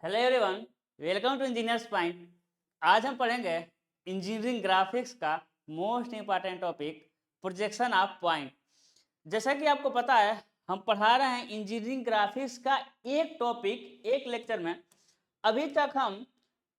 Hello everyone, welcome to engineers point. आज हम पढ़ेंगे इंजीनियरिंग ग्राफिक्स का most important topic projection of point. जैसा कि आपको पता है, हम पढ़ा रहे हैं इंजीनियरिंग ग्राफिक्स का एक टॉपिक एक लेक्चर में। अभी तक हम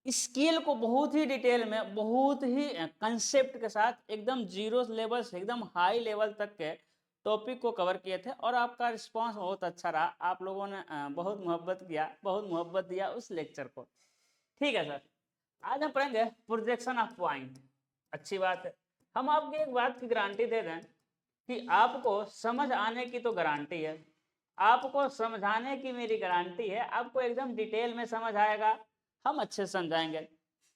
स्केल को बहुत ही डिटेल में, बहुत ही कंसेप्ट के साथ एकदम जीरो लेवल से एकदम हाई लेवल तक के टॉपिक को कवर किए थे और आपका रिस्पांस बहुत अच्छा रहा। आप लोगों ने बहुत मोहब्बत किया, बहुत मोहब्बत दिया उस लेक्चर को। ठीक है सर, आज हम पढ़ेंगे प्रोजेक्शन ऑफ पॉइंट। अच्छी बात है। हम आपको एक बात की गारंटी दे दें कि आपको समझ आने की तो गारंटी है, आपको समझाने की मेरी गारंटी है। आपको एकदम डिटेल में समझ आएगा, हम अच्छे से समझाएंगे।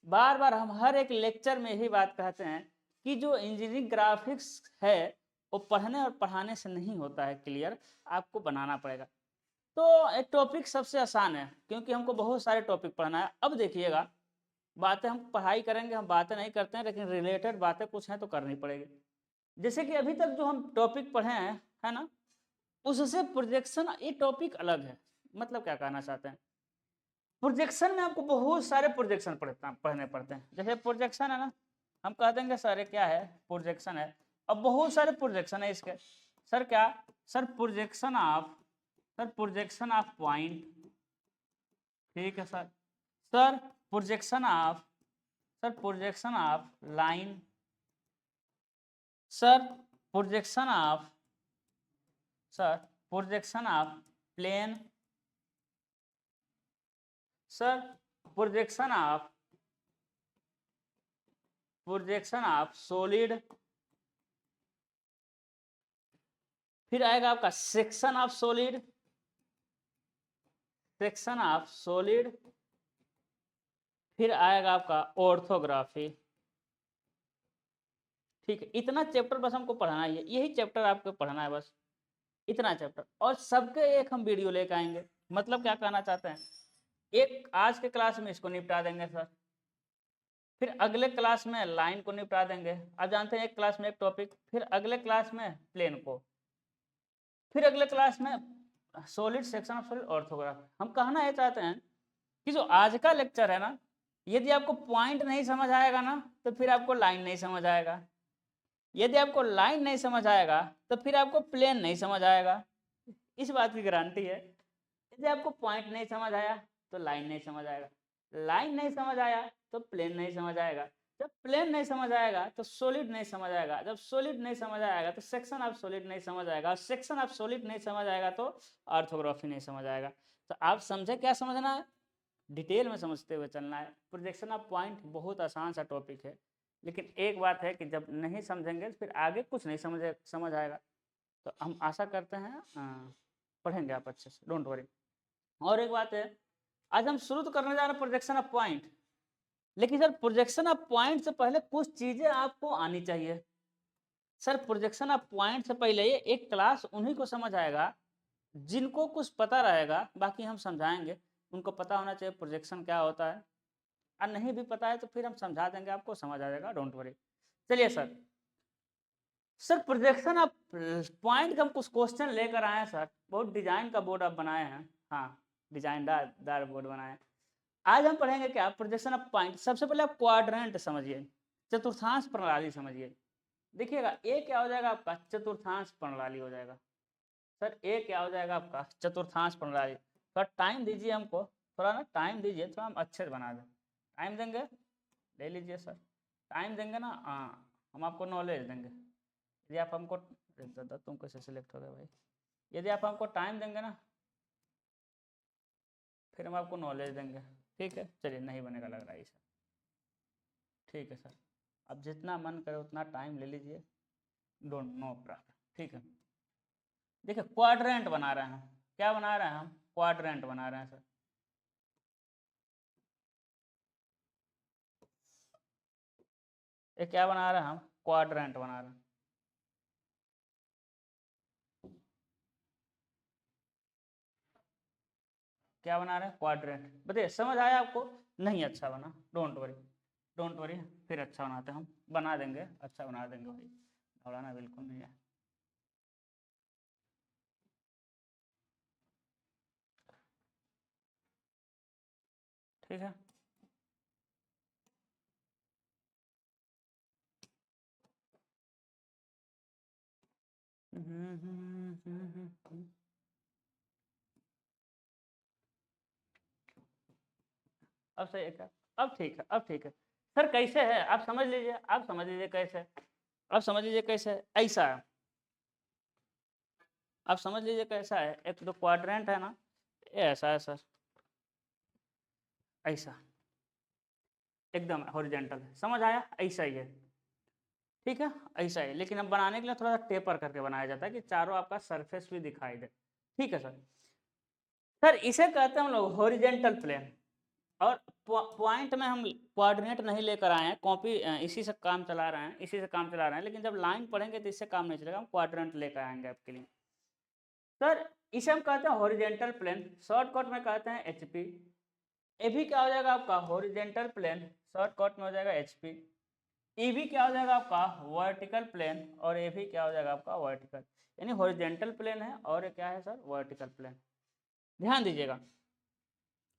बार बार हम हर एक लेक्चर में यही बात कहते हैं कि जो इंजीनियरिंग ग्राफिक्स है वो पढ़ने और पढ़ाने से नहीं होता है क्लियर, आपको बनाना पड़ेगा। तो एक टॉपिक सबसे आसान है क्योंकि हमको बहुत सारे टॉपिक पढ़ना है। अब देखिएगा, बातें हम पढ़ाई करेंगे, हम बातें नहीं करते हैं, लेकिन रिलेटेड बातें कुछ हैं तो करनी पड़ेगी। जैसे कि अभी तक जो हम टॉपिक पढ़े हैं, है ना, उससे प्रोजेक्शन ये टॉपिक अलग है। मतलब क्या कहना चाहते हैं, प्रोजेक्शन में आपको बहुत सारे प्रोजेक्शन पढ़ने पड़ते हैं। जैसे प्रोजेक्शन है ना, हम कह देंगे सर ये क्या है, प्रोजेक्शन है। अब बहुत सारे प्रोजेक्शन है इसके। सर क्या, सर प्रोजेक्शन ऑफ पॉइंट। ठीक है sir. Sir projection of line. Sir projection of sir projection of plane. Sir projection of solid. फिर आएगा आपका सेक्शन ऑफ सॉलिड। फिर आएगा आपका ऑर्थोग्राफी। ठीक है, इतना चैप्टर बस हमको पढ़ना है, यही चैप्टर आपको पढ़ना है बस, इतना चैप्टर। और सबके एक हम वीडियो लेकर आएंगे। मतलब क्या कहना चाहते हैं, एक आज के क्लास में इसको निपटा देंगे सर, फिर अगले क्लास में लाइन को निपटा देंगे। आप जानते हैं एक क्लास में एक टॉपिक, फिर अगले क्लास में प्लेन को, फिर अगले क्लास में solid, section of solid, orthography. हम कहना ये चाहते हैं कि जो आज का लेक्चर है ना, यदि आपको पॉइंट नहीं समझ आएगा ना तो फिर आपको लाइन नहीं समझ आएगा, यदि आपको लाइन नहीं समझ आएगा तो फिर आपको प्लेन नहीं समझ आएगा। इस बात की गारंटी है। यदि आपको पॉइंट नहीं समझ आया तो लाइन नहीं समझ आएगा, लाइन नहीं समझ आया तो प्लेन नहीं समझ आएगा, जब प्लेन नहीं समझ आएगा तो सॉलिड नहीं समझ आएगा, जब सॉलिड नहीं समझ आएगा तो सेक्शन ऑफ सॉलिड नहीं समझ आएगा, और सेक्शन ऑफ सॉलिड नहीं समझ आएगा तो ऑर्थोग्राफी नहीं समझ आएगा। तो आप समझे क्या समझना है, डिटेल में समझते हुए चलना है। प्रोजेक्शन ऑफ पॉइंट बहुत आसान सा टॉपिक है, लेकिन एक बात है कि जब नहीं समझेंगे तो फिर आगे कुछ नहीं समझ आएगा। तो हम आशा करते हैं पढ़ेंगे आप अच्छे से, डोंट वरी। और एक बात है, आज हम शुरू तो करने जा रहे हैं प्रोजेक्शन ऑफ पॉइंट, लेकिन सर प्रोजेक्शन ऑफ पॉइंट से पहले कुछ चीजें आपको आनी चाहिए। सर प्रोजेक्शन ऑफ पॉइंट से पहले ये एक क्लास उन्हीं को समझ आएगा जिनको कुछ पता रहेगा, बाकी हम समझाएंगे। उनको पता होना चाहिए प्रोजेक्शन क्या होता है, और नहीं भी पता है तो फिर हम समझा देंगे, आपको समझ आ जाएगा, डोंट वरी। चलिए सर, प्रोजेक्शन ऑफ पॉइंट का हम कुछ क्वेश्चन लेकर आए हैं सर। बहुत डिजाइन का बोर्ड आप बनाए हैं, हाँ, डिजाइनदार बोर्ड बनाए हैं। आज हम पढ़ेंगे क्या, प्रोजेक्शन ऑफ पॉइंट। सबसे पहले आप क्वाड्रेंट समझिए, चतुर्थांश प्रणाली समझिए। देखिएगा ए क्या हो जाएगा आपका, चतुर्थांश प्रणाली हो जाएगा। सर ए क्या हो जाएगा आपका, चतुर्थांश प्रणाली। थोड़ा टाइम दीजिए हमको, थोड़ा ना टाइम दीजिए, थोड़ा हम अच्छे से बना दें। टाइम देंगे, ले लीजिए सर, टाइम देंगे ना, हाँ, हम आपको नॉलेज देंगे। यदि आप हमको, दादा तुम कैसे सिलेक्ट हो गए भाई, यदि आप हमको टाइम देंगे ना फिर हम आपको नॉलेज देंगे। ठीक है, चलिए, नहीं बनेगा लग रहा है सर। ठीक है सर, अब जितना मन करे उतना टाइम ले लीजिए, डोंट नो प्रॉब्लम। ठीक है, देखिए क्वाड्रेंट बना रहे हैं। क्या बना रहे हैं हम, क्वाड्रेंट बना रहे हैं सर। ये क्या बना रहे हैं हम, क्वाड्रेंट बना रहे हैं। क्या बना रहे हैं, क्वाड्रेंट। बताइए समझ आया आपको, नहीं अच्छा बना, डोंट वरी, डोंट वरी, फिर अच्छा बनाते हैं हम, बना देंगे, अच्छा बना देंगे भाई, घबराना बिल्कुल नहीं है। ठीक है। अब सही है क्या? अब ठीक है, अब ठीक है सर। कैसे है आप समझ लीजिए, आप समझ लीजिए कैसे, आप समझ लीजिए कैसे है। ऐसा है, आप समझ लीजिए कैसा है। एक तो क्वाड्रेंट है ना, ये ऐसा है सर, ऐसा एकदम हॉरिजॉन्टल है, समझ आया? ऐसा ही है, ठीक है, ऐसा ही। लेकिन अब बनाने के लिए थोड़ा सा टेपर करके बनाया जाता है कि चारों आपका सरफेस भी दिखाई दे, ठीक है सर। सर इसे कहते हैं हम लोग हॉरिजॉन्टल प्लेन। और पॉइंट में हम कोऑर्डिनेट नहीं लेकर आए हैं, कॉपी इसी से काम चला रहे हैं, इसी से काम चला रहे हैं। लेकिन जब लाइन पढ़ेंगे तो इससे काम नहीं चलेगा, हम क्वाड्रेंट लेकर आएंगे आपके लिए। सर इसे हम कहते हैं हॉरिजॉन्टल प्लेन, शॉर्टकट में कहते हैं एचपी। ए भी क्या हो जाएगा आपका हॉरिजॉन्टल प्लेन, शॉर्टकट में हो जाएगा एचपी। ई भी क्या हो जाएगा आपका वर्टिकल प्लेन, और ए भी क्या हो जाएगा आपका वर्टिकल। यानी हॉरिजॉन्टल प्लेन है और ये क्या है सर, वर्टिकल प्लेन। ध्यान दीजिएगा,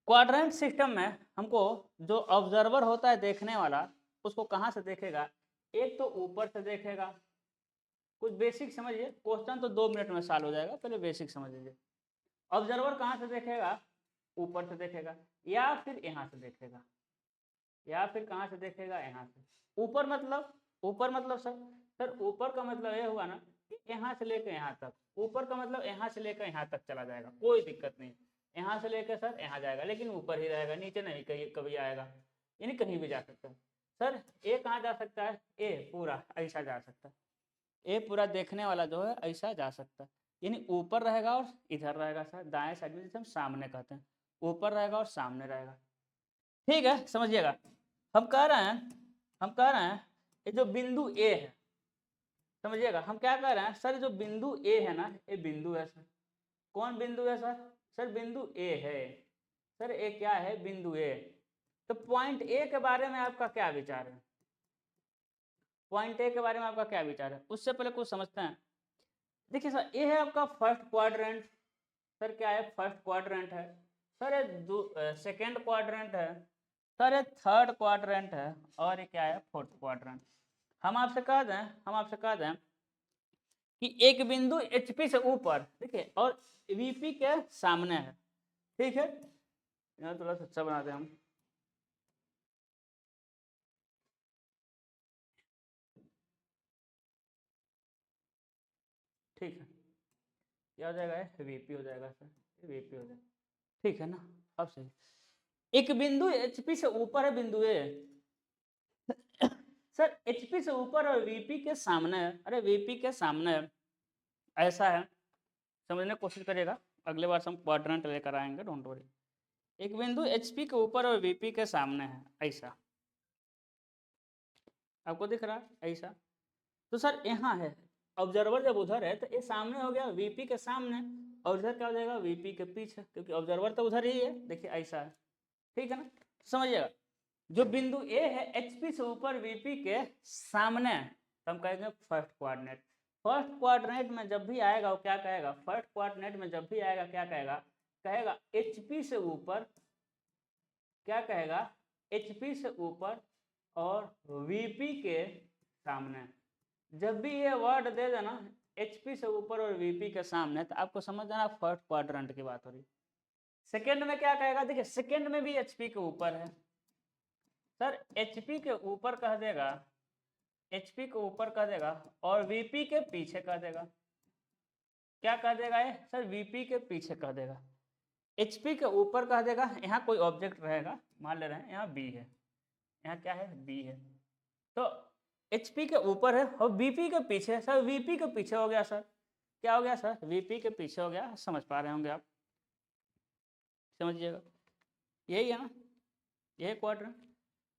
क्वाड्रेंट सिस्टम में हमको जो ऑब्जर्वर होता है देखने वाला, उसको कहाँ से देखेगा? एक तो ऊपर से देखेगा। कुछ बेसिक समझिए, क्वेश्चन तो 2 मिनट में सॉल्व हो जाएगा, पहले बेसिक समझ लीजिए। ऑब्जर्वर कहाँ से देखेगा? ऊपर से देखेगा, या फिर यहाँ से देखेगा, या फिर कहाँ से देखेगा? यहाँ से। ऊपर मतलब, ऊपर मतलब सर, सर ऊपर का मतलब ये हुआ ना कि यहाँ से लेकर यहाँ तक। ऊपर का मतलब यहाँ से लेकर यहाँ तक चला जाएगा, कोई दिक्कत नहीं। यहाँ से लेकर सर यहाँ जाएगा, लेकिन ऊपर ही रहेगा, नीचे नहीं कहीं कभी आएगा, यानी कहीं भी जा सकता है। सर ए कहाँ जा सकता है? ए पूरा ऐसा जा सकता है, ए पूरा देखने वाला जो है ऐसा जा सकता है, यानी ऊपर रहेगा और इधर रहेगा सर, दाएं साइड में, जिसे हम सामने कहते हैं। ऊपर रहेगा और सामने रहेगा, ठीक है, समझिएगा। हम कह रहे हैं, हम कह रहे हैं ये जो बिंदु ए है, समझिएगा, हम क्या कह रहे हैं सर, जो बिंदु ए है ना, ये बिंदु है सर। कौन बिंदु है सर? सर बिंदु ए है सर, ए क्या है? बिंदु ए। तो पॉइंट ए के बारे में आपका क्या विचार है? पॉइंट ए के बारे में आपका क्या विचार है? उससे पहले कुछ समझते हैं। देखिए सर, ये है आपका फर्स्ट क्वाड्रेंट। सर क्या है? फर्स्ट क्वाड्रेंट है सर। ये सेकेंड क्वाड्रेंट है सर, ये थर्ड क्वाड्रेंट है, और ये क्या है? Fourth quadrant. हम आपसे कह दें, हम आपसे कह दें कि एक बिंदु एचपी से ऊपर, देखिए, और वीपी के सामने है, ठीक है। यहाँ थोड़ा सा अच्छा बना दें हम, ठीक है। क्या हो जाएगा? वीपी हो जाएगा सर, वीपी हो जाएगा, ठीक है ना? अब सही, एक बिंदु एचपी से ऊपर है, बिंदु ए सर, एचपी से ऊपर और वीपी के सामने है। अरे वीपी के सामने है, ऐसा है, समझने की कोशिश करिएगा। अगले बार से हम क्वाड्रेंट लेकर आएंगे, डोंट वरी। एक बिंदु एचपी के ऊपर और वीपी के सामने है, ऐसा आपको दिख रहा है, ऐसा। तो सर यहाँ है, ऑब्जर्वर जब उधर है तो ये सामने हो गया, वीपी के सामने, और इधर क्या हो जाएगा? वीपी के पीछे, क्योंकि ऑब्जर्वर तो उधर ही है। देखिए ऐसा है, ठीक है ना? समझिएगा, जो बिंदु ए है एचपी से ऊपर वीपी के सामने, तो हम कहेंगे फर्स्ट क्वाड्रेंट। फर्स्ट क्वाड्रेंट में जब भी आएगा वो क्या कहेगा? फर्स्ट क्वाड्रेंट में जब भी आएगा क्या कहेगा? कहेगा एचपी से ऊपर, क्या कहेगा? एचपी से ऊपर और वीपी के सामने। जब भी ये वर्ड दे देना एचपी से ऊपर और वीपी के सामने, तो आपको समझ जाना फर्स्ट क्वाड्रेंट की बात हो रही। सेकेंड में क्या कहेगा? देखिए सेकेंड में भी एचपी के ऊपर है सर, एचपी के ऊपर कह देगा, एचपी के ऊपर कह देगा, और वीपी के पीछे कह देगा। क्या कह देगा ये सर? वीपी के पीछे कह देगा। एचपी के ऊपर कह देगा, यहाँ कोई ऑब्जेक्ट रहेगा, मान ले रहे हैं यहाँ बी है, यहाँ क्या है? बी है। तो एचपी के ऊपर है और वीपी के पीछे। सर वीपी के पीछे हो गया सर, क्या हो गया सर? वीपी के पीछे हो गया। समझ पा रहे होंगे आप, समझिएगा, यही है ना, यही क्वाड्रेंट।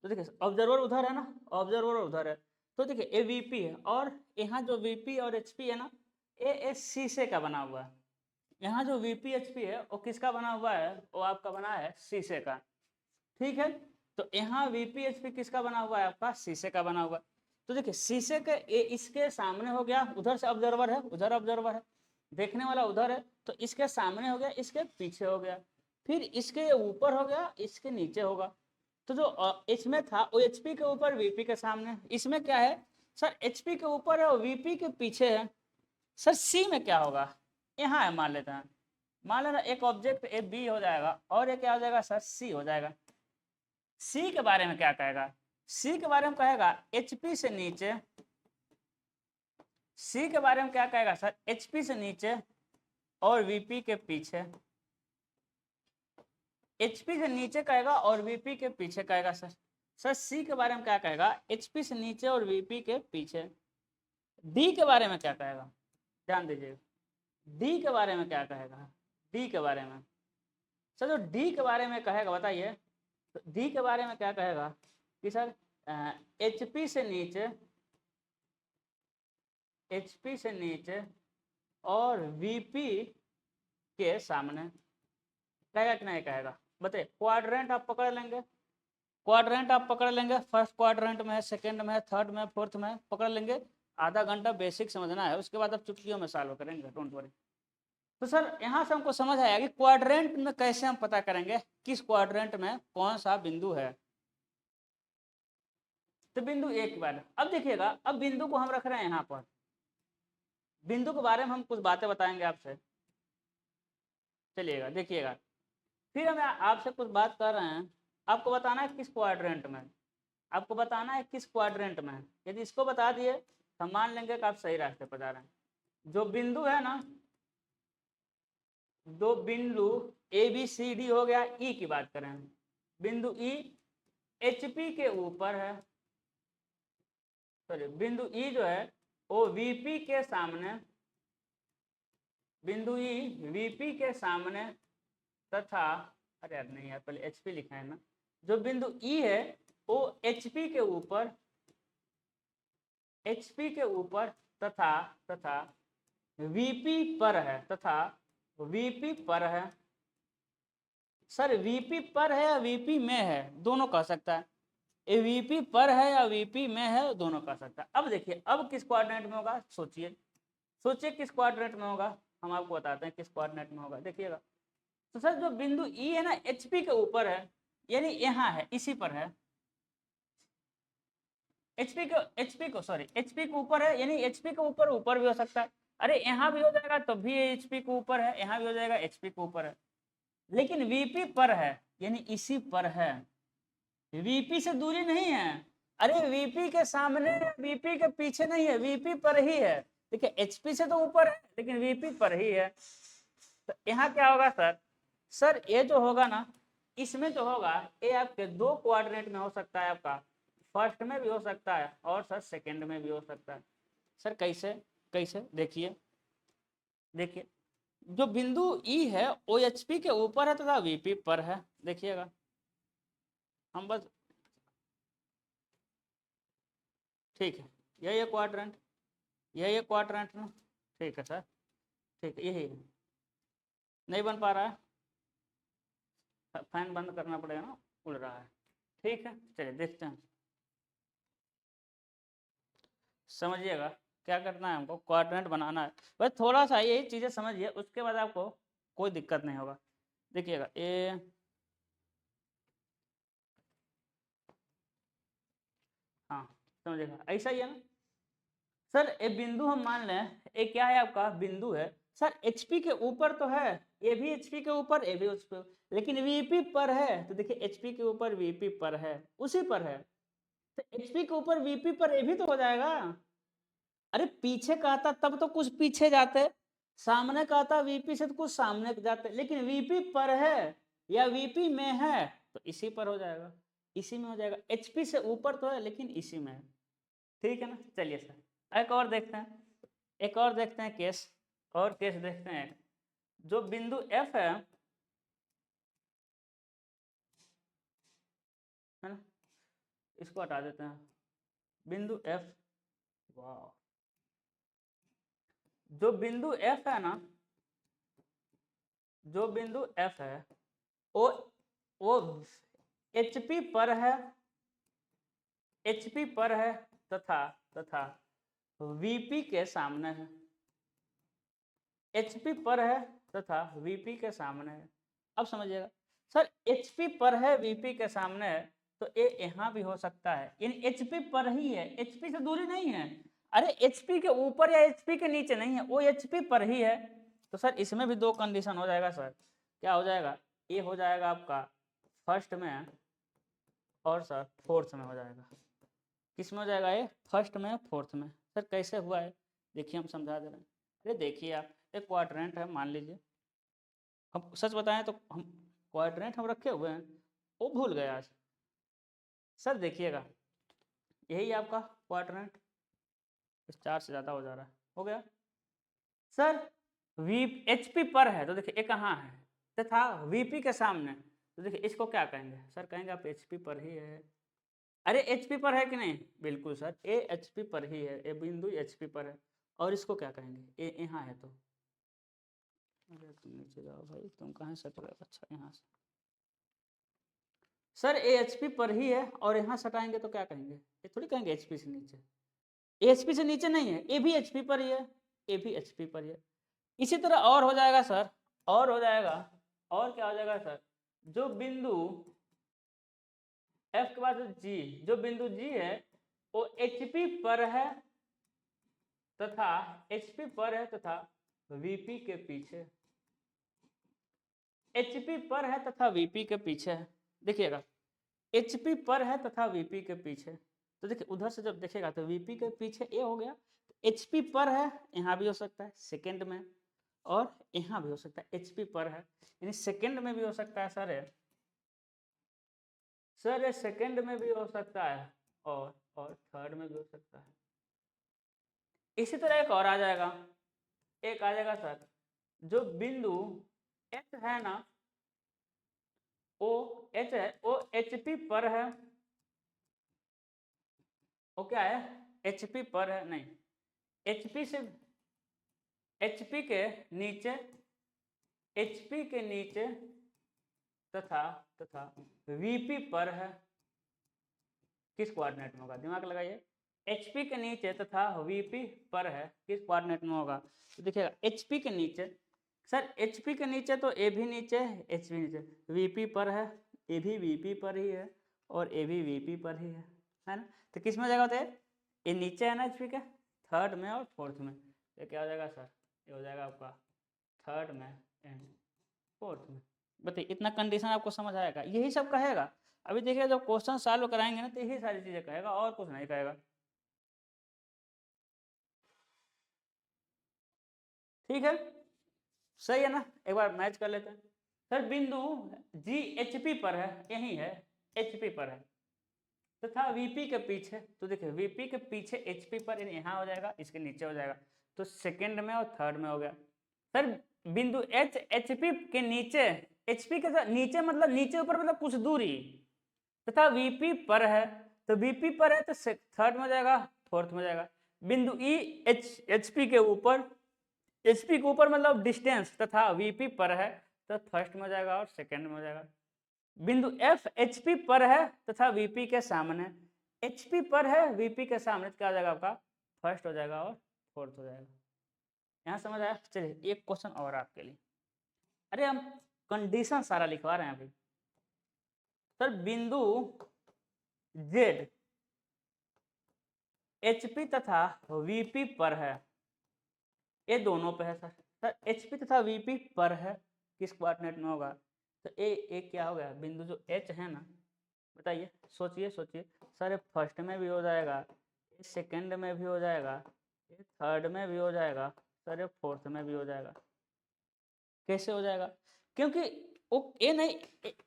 तो देखिए ऑब्जर्वर उधर है ना, ऑब्जर्वर उधर है, तो देखिए ए वीपी है, और यहाँ जो वीपी और एचपी है ना, ए शीशे का बना हुआ है। यहाँ जो वीपी एचपी है वो किसका बना हुआ है? वो आपका बना है शीशे का, ठीक है। तो यहाँ वीपी एचपी किसका बना हुआ है? आपका शीशे का बना हुआ है। तो देखिए शीशे के इसके सामने हो गया, उधर से ऑब्जर्वर है, उधर ऑब्जर्वर है, देखने वाला उधर है, तो इसके सामने हो गया, इसके पीछे हो गया। फिर इसके ऊपर हो गया, इसके नीचे होगा। तो जो इसमें था वो HP के ऊपर VP के सामने, इसमें क्या है सर HP के ऊपर है और VP के पीछे है। सर C में क्या होगा, यहाँ है मान लेते हैं, मान लेना एक ऑब्जेक्ट ए B हो जाएगा और ये क्या हो जाएगा सर C हो जाएगा। C के बारे में क्या कहेगा, C के बारे में कहेगा HP से नीचे, C के बारे में क्या कहेगा सर HP से नीचे और VP के पीछे, HP से नीचे कहेगा और VP के पीछे कहेगा सर। सर C के बारे में क्या कहेगा, HP से नीचे और VP के पीछे। D के बारे में क्या कहेगा, ध्यान दीजिए, D के बारे में क्या कहेगा, D के बारे में सर जो D के बारे में कहेगा बताइए, तो D के बारे में क्या कहेगा कि सर HP से नीचे, HP से नीचे और VP के सामने कहेगा कि नहीं कहेगा, बताइए। क्वाड्रेंट आप पकड़ लेंगे, क्वाड्रेंट आप पकड़ लेंगे, फर्स्ट क्वाड्रेंट में है, सेकंड में है, थर्ड में, फोर्थ में पकड़ लेंगे। आधा घंटा बेसिक समझना है, उसके बाद आप चुटकियों में सॉल्व करेंगे, डोंट वरी। तो सर यहाँ से हमको समझ आया कि क्वाड्रेंट में कैसे हम पता करेंगे किस क्वाड्रेंट में कौन सा बिंदु है। तो बिंदु A के बारे में अब देखिएगा, अब बिंदु को हम रख रहे हैं यहाँ पर, बिंदु के बारे में हम कुछ बातें बताएंगे आपसे, चलिएगा देखिएगा। फिर हम आपसे कुछ बात कर रहे हैं, आपको बताना है किस क्वाड्रेंट में, आपको बताना है किस क्वाड्रेंट में। यदि इसको बता दिए तो हम मान लेंगे कि आप सही रास्ते पर जा रहे हैं। जो बिंदु है ना, दो बिंदु ABCD हो गया, E की बात करें, बिंदु E HP के ऊपर है, सॉरी बिंदु E जो है वो VP के सामने, बिंदु E VP के सामने तथा, अरे यार नहीं यार पहले HP लिखा है ना, जो बिंदु E है वो HP के ऊपर, HP के ऊपर तथा तथा VP पर है, तथा VP पर है। सर VP पर है या VP में है, दोनों कह सकता है, ये VP पर है या VP में है, दोनों कह सकता है। अब देखिए अब किस क्वाड्रेंट में होगा, सोचिए सोचिए किस क्वाड्रेंट में होगा, हम आपको बताते हैं किस क्वाड्रेंट में होगा, देखिएगा। तो सर जो बिंदु E है ना HP के ऊपर है, यानी यहाँ है, इसी पर है, HP को सॉरी HP के ऊपर है, यानी HP के ऊपर ऊपर भी हो सकता है, अरे यहाँ भी हो जाएगा तो भी HP के ऊपर है, यहाँ भी हो जाएगा HP के ऊपर है, लेकिन VP पर है, यानी इसी पर है, VP से दूरी नहीं है, अरे VP के सामने VP के पीछे नहीं है, VP पर ही है। देखिए HP से तो ऊपर है लेकिन VP पर ही है। तो यहाँ क्या होगा सर, सर ये जो होगा ना, इसमें जो होगा ये आपके दो क्वाड्रेंट में हो सकता है, आपका फर्स्ट में भी हो सकता है और सर सेकंड में भी हो सकता है। सर कैसे, कैसे देखिए, देखिए जो बिंदु E है वो HP के ऊपर है तथा VP पर है, देखिएगा हम बस, ठीक है यही है क्वाड्रेंट, यही है क्वाड्रेंट ना, ठीक है सर, ठीक है यही है। नहीं बन पा रहा है, फैन बंद करना पड़ेगा ना, उड़ रहा है, ठीक है चलिए देखते हैं, समझिएगा क्या करना है हमको, क्वाड्रेंट बनाना है, बस थोड़ा सा यही चीज़ें समझिए, उसके बाद आपको कोई दिक्कत नहीं होगा। देखिएगा ये, हाँ समझिएगा ऐसा ही है ना सर, ये बिंदु हम मान लें ये क्या है आपका बिंदु है, सर HP के ऊपर तो है, ये भी HP के ऊपर, ये भी उस पर, लेकिन VP पर है, तो देखिए HP के ऊपर VP पर है, उसी पर है, तो HP के ऊपर VP पर ये भी तो हो जाएगा। अरे पीछे कहता तब तो कुछ पीछे जाते, सामने कहता VP से तो कुछ सामने जाते, लेकिन VP पर है या VP में है तो इसी पर हो जाएगा, इसी में हो जाएगा, HP से ऊपर तो है लेकिन इसी में है, ठीक है ना। चलिए सर एक और देखते हैं, एक और देखते हैं केस, और केस देखते हैं, जो बिंदु F है ना, इसको हटा देते हैं, बिंदु F, वाह, जो बिंदु F है ना, जो बिंदु F है वो HP पर है, HP पर है तथा तथा VP के सामने है, HP पर है तथा VP के सामने है। अब समझिएगा सर, HP पर है, VP के सामने है, तो ए यहाँ भी हो सकता है, यानी HP पर ही है, HP से दूरी नहीं है। अरे HP के ऊपर या HP के नीचे नहीं है, वो HP पर ही है। तो सर इसमें भी दो कंडीशन हो जाएगा सर, क्या हो जाएगा, ए हो जाएगा आपका फर्स्ट में और सर फोर्थ में हो जाएगा। किस में हो जाएगा ये, फर्स्ट में फोर्थ में। सर कैसे हुआ है देखिए, हम समझा दे रहे हैं। अरे देखिए आप, एक क्वाड्रेंट है मान लीजिए, हम सच बताएं तो हम क्वाड्रेंट हम रखे हुए हैं, वो भूल गए आज। सर देखिएगा, यही आपका क्वाड्रेंट, इस 4 से ज़्यादा हो जा रहा है, हो गया सर। वी HP पर है तो देखिए ये कहाँ है, तथा VP के सामने, तो देखिए इसको क्या कहेंगे सर, कहेंगे आप HP पर ही है। अरे HP पर है कि नहीं, बिल्कुल सर, ए HP पर ही है, ए बिंदु HP पर है। और इसको क्या कहेंगे, ए यहाँ है तो, अरे तुम नीचे जाओ भाई, तुम कहाँ सट रहे हो, अच्छा यहाँ से। सर ए HP पर ही है और यहाँ सटाएंगे तो क्या कहेंगे, ये थोड़ी कहेंगे HP से नीचे, ए HP से नीचे नहीं है, ए भी HP पर ही है, ए भी HP पर ही है। इसी तरह और हो जाएगा सर, और हो जाएगा, और क्या हो जाएगा सर, जो बिंदु F के बाद G, जो बिंदु G है वो HP पर है तथा HP पर है तथा VP के पीछे, HP पर है तथा VP के पीछे है। देखिएगा HP पर है तथा VP के पीछे, तो देखिए उधर से जब देखेगा तो VP के पीछे ए हो गया, तो HP पर है, यहाँ भी हो सकता है सेकंड में, और यहाँ भी हो सकता है HP पर है, यानी सेकंड में भी हो सकता है सर ये, सर ये सेकंड में भी हो सकता है और थर्ड में भी हो सकता है। इसी तरह एक और आ जाएगा, एक आ जाएगा सर, जो बिंदु H है ना, ओ H है, वो HP पर है, वो क्या है, HP पर है, नहीं HP से, HP के नीचे, HP के नीचे तथा तथा VP पर है, किस कोऑर्डिनेट में होगा, दिमाग लगाइए, HP के नीचे तथा VP पर है, किस कोऑर्डिनेट में होगा, तो देखिएगा HP के नीचे, सर HP के नीचे तो A भी नीचे, H भी नीचे, VP पर है, A भी VP पर ही है और A भी VP पर ही है ना, तो किस में जाएगा, तो ये नीचे है ना HP के, थर्ड में और फोर्थ में, ये क्या हो जाएगा सर, ये हो जाएगा आपका थर्ड में एंड फोर्थ में। बताइए इतना कंडीशन आपको समझ आएगा, यही सब कहेगा। अभी देखिए जब क्वेश्चन सॉल्व कराएंगे ना तो यही सारी चीजें कहेगा और कुछ नहीं कहेगा, ठीक है, सही है ना, एक बार मैच कर लेते हैं। सर बिंदु G HP पर है, यही है HP पर है तथा VP के पीछे, तो देखिए VP के पीछे HP पर, यहाँ हो जाएगा, इसके नीचे हो जाएगा, तो सेकंड में और थर्ड में हो गया। सर बिंदु H HP के नीचे, HP के नीचे मतलब नीचे ऊपर मतलब कुछ दूरी, तथा VP पर है, तो VP पर है तो थर्ड में जाएगा, फोर्थ में जाएगा। बिंदु E HP के ऊपर, HP के ऊपर मतलब डिस्टेंस, तथा VP पर है तो फर्स्ट में जाएगा और सेकंड में जाएगा। बिंदु F HP पर है तथा VP के सामने, HP पर है VP के सामने, क्या हो जाएगा आपका, फर्स्ट हो जाएगा और फोर्थ हो जाएगा। यहाँ समझ आया, चलिए एक क्वेश्चन और आपके लिए, अरे हम कंडीशन सारा लिखवा रहे हैं अभी। सर बिंदु Z HP तथा VP पर है, ये दोनों पे है सर, सर HP तथा VP पर है, किस कोऑर्डिनेट में होगा, तो ए क्या हो गया, बिंदु जो H है ना, बताइए सोचिए सोचिए, सर ये फर्स्ट में भी हो जाएगा, ये सेकंड में भी हो जाएगा, ये थर्ड में भी हो जाएगा, सर ये फोर्थ में भी हो जाएगा। कैसे हो जाएगा, क्योंकि वो ए नहीं,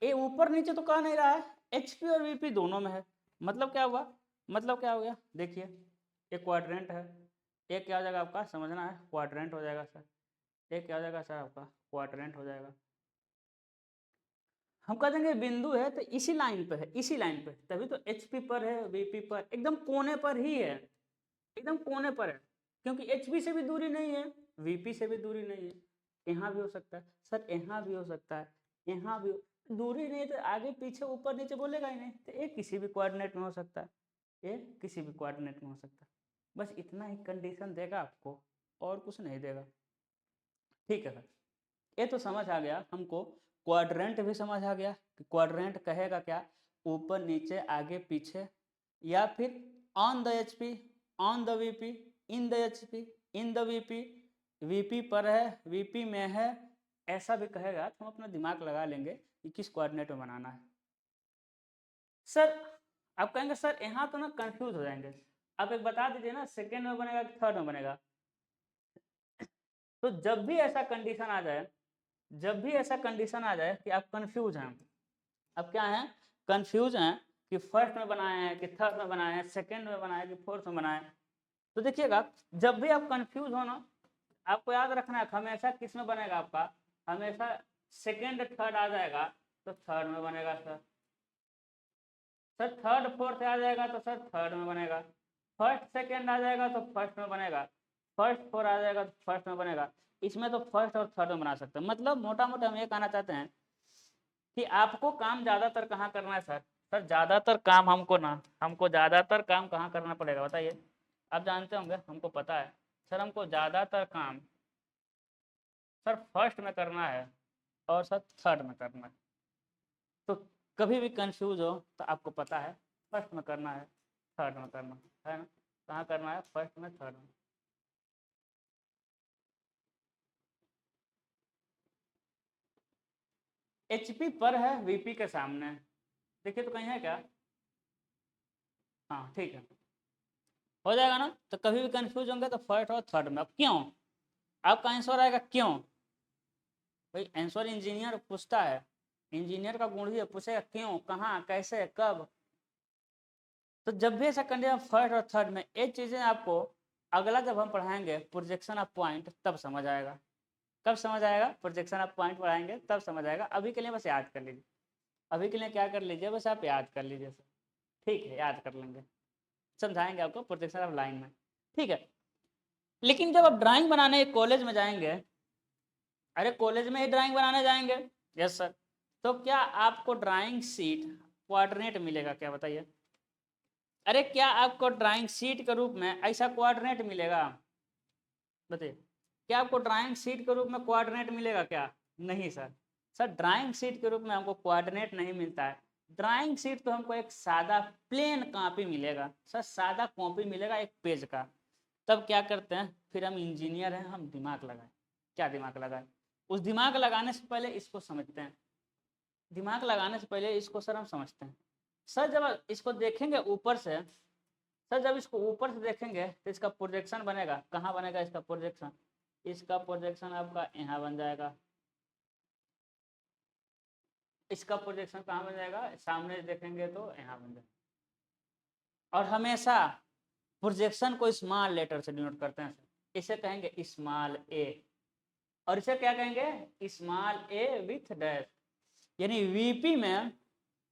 ए ऊपर नीचे तो कह नहीं रहा है, HP और VP दोनों में है, मतलब क्या हुआ, मतलब क्या हो गया, देखिए ये क्वाड्रेंट है, ये क्या हो जाएगा आपका, समझना है, क्वाड्रेंट हो जाएगा सर, ये क्या हो जाएगा सर आपका, क्वाड्रेंट हो जाएगा। हम कह देंगे बिंदु है तो इसी लाइन पे है, इसी लाइन पे, तभी तो HP पर है, VP पर, एकदम कोने पर ही है, एकदम कोने पर है, क्योंकि HP से भी दूरी नहीं है, VP से भी दूरी नहीं है, यहाँ भी हो सकता है सर, यहाँ भी हो सकता है, यहाँ भी दूरी नहीं है तो आगे पीछे ऊपर नीचे बोलेगा ही नहीं, तो ये किसी भी कोऑर्डिनेट में हो सकता है, ये किसी भी कोऑर्डिनेट में हो सकता है, बस इतना ही कंडीशन देगा आपको और कुछ नहीं देगा, ठीक है सर। ये तो समझ आ गया हमको क्वाड्रेंट भी समझ आ गया कि क्वाड्रेंट कहेगा क्या, ऊपर नीचे आगे पीछे, या फिर on the HP, on the VP, in the HP, in the VP, VP पर है, वीपी में है, ऐसा भी कहेगा तो हम अपना दिमाग लगा लेंगे कि किस कोऑर्डिनेट में बनाना है। सर आप कहेंगे सर यहाँ तो ना कंफ्यूज हो जाएंगे, आप एक बता दीजिए ना, सेकेंड में बनेगा कि थर्ड में बनेगा। तो जब भी ऐसा कंडीशन आ जाए, जब भी ऐसा कंडीशन आ जाए कि आप कंफ्यूज हैं, अब क्या है, कंफ्यूज हैं कि फर्स्ट में बनाए हैं कि थर्ड में बनाए हैं, सेकेंड में बनाए कि फोर्थ में बनाए, तो देखिएगा जब भी आप कंफ्यूज हो ना, आपको याद रखना है हमेशा किस में बनेगा आपका, हमेशा सेकेंड थर्ड आ जाएगा तो थर्ड में बनेगा सर। सर थर्ड फोर्थ आ जाएगा तो सर थर्ड में बनेगा, फर्स्ट सेकेंड आ जाएगा तो फर्स्ट में बनेगा, फर्स्ट फोर आ जाएगा तो फर्स्ट में बनेगा। इसमें तो फर्स्ट और थर्ड में बना सकते हैं। मतलब मोटा मोटा हम ये कहना चाहते हैं कि आपको काम ज़्यादातर कहाँ करना है सर। सर ज़्यादातर काम हमको ज़्यादातर काम कहाँ करना पड़ेगा बताइए। आप जानते होंगे, हमको पता है सर, हमको ज़्यादातर काम सर फर्स्ट में करना है और सर थर्ड में करना है। तो कभी भी कंफ्यूज हो तो आपको पता है फर्स्ट में करना है, थर्ड में करना है ना, कहाँ करना है, फर्स्ट में थर्ड में। एचपी पर है, वीपी के सामने, देखिए तो कहीं है क्या, हाँ ठीक है, हो जाएगा ना। तो कभी भी कंफ्यूज होंगे तो फर्स्ट और थर्ड में। अब क्यों, आपका आंसर आएगा क्यों, भाई आंसर इंजीनियर पूछता है, इंजीनियर का गुण ही पूछेगा क्यों, कहाँ, कैसे, कब। तो जब भी ऐसा कंडीशन फर्स्ट और थर्ड में, ये चीज़ें आपको अगला जब हम पढ़ाएंगे प्रोजेक्शन ऑफ पॉइंट तब समझ आएगा। कब समझ आएगा, प्रोजेक्शन ऑफ पॉइंट पढ़ाएंगे तब समझ आएगा। अभी के लिए बस याद कर लीजिए, अभी के लिए क्या कर लीजिए, बस आप याद कर लीजिए सर, ठीक है, याद कर लेंगे, समझाएंगे आपको प्रोजेक्शन ऑफ लाइन में, ठीक है। लेकिन जब आप ड्राइंग बनाने कॉलेज में जाएंगे, अरे कॉलेज में ही ड्राइंग बनाने जाएंगे, यस सर, तो क्या आपको ड्राइंग शीट कोऑर्डिनेट मिलेगा क्या बताइए। अरे क्या आपको ड्राइंग शीट के रूप में ऐसा कोऑर्डिनेट मिलेगा, बताइए, क्या आपको ड्राइंग शीट के रूप में कोऑर्डिनेट मिलेगा क्या, नहीं सर। सर ड्राइंग शीट के रूप में हमको कोऑर्डिनेट नहीं मिलता है, ड्राइंग शीट तो हमको एक सादा प्लेन कॉपी मिलेगा सर, सादा कॉपी मिलेगा एक पेज का। तब क्या करते हैं, फिर हम इंजीनियर हैं, हम दिमाग लगाएं, क्या दिमाग लगाएं, उस दिमाग लगाने से पहले इसको समझते हैं, दिमाग लगाने से पहले इसको सर हम समझते हैं। सर जब इसको देखेंगे ऊपर से, सर जब इसको ऊपर से देखेंगे तो इसका प्रोजेक्शन बनेगा, कहाँ बनेगा इसका प्रोजेक्शन, इसका प्रोजेक्शन आपका यहाँ बन जाएगा, इसका प्रोजेक्शन कहाँ बन जाएगा, सामने देखेंगे तो यहाँ बन जाएगा। और हमेशा प्रोजेक्शन को स्मॉल लेटर से डिनोट करते हैं, इसे कहेंगे स्मॉल ए, और इसे क्या कहेंगे, स्मॉल ए विथ डैश। यानी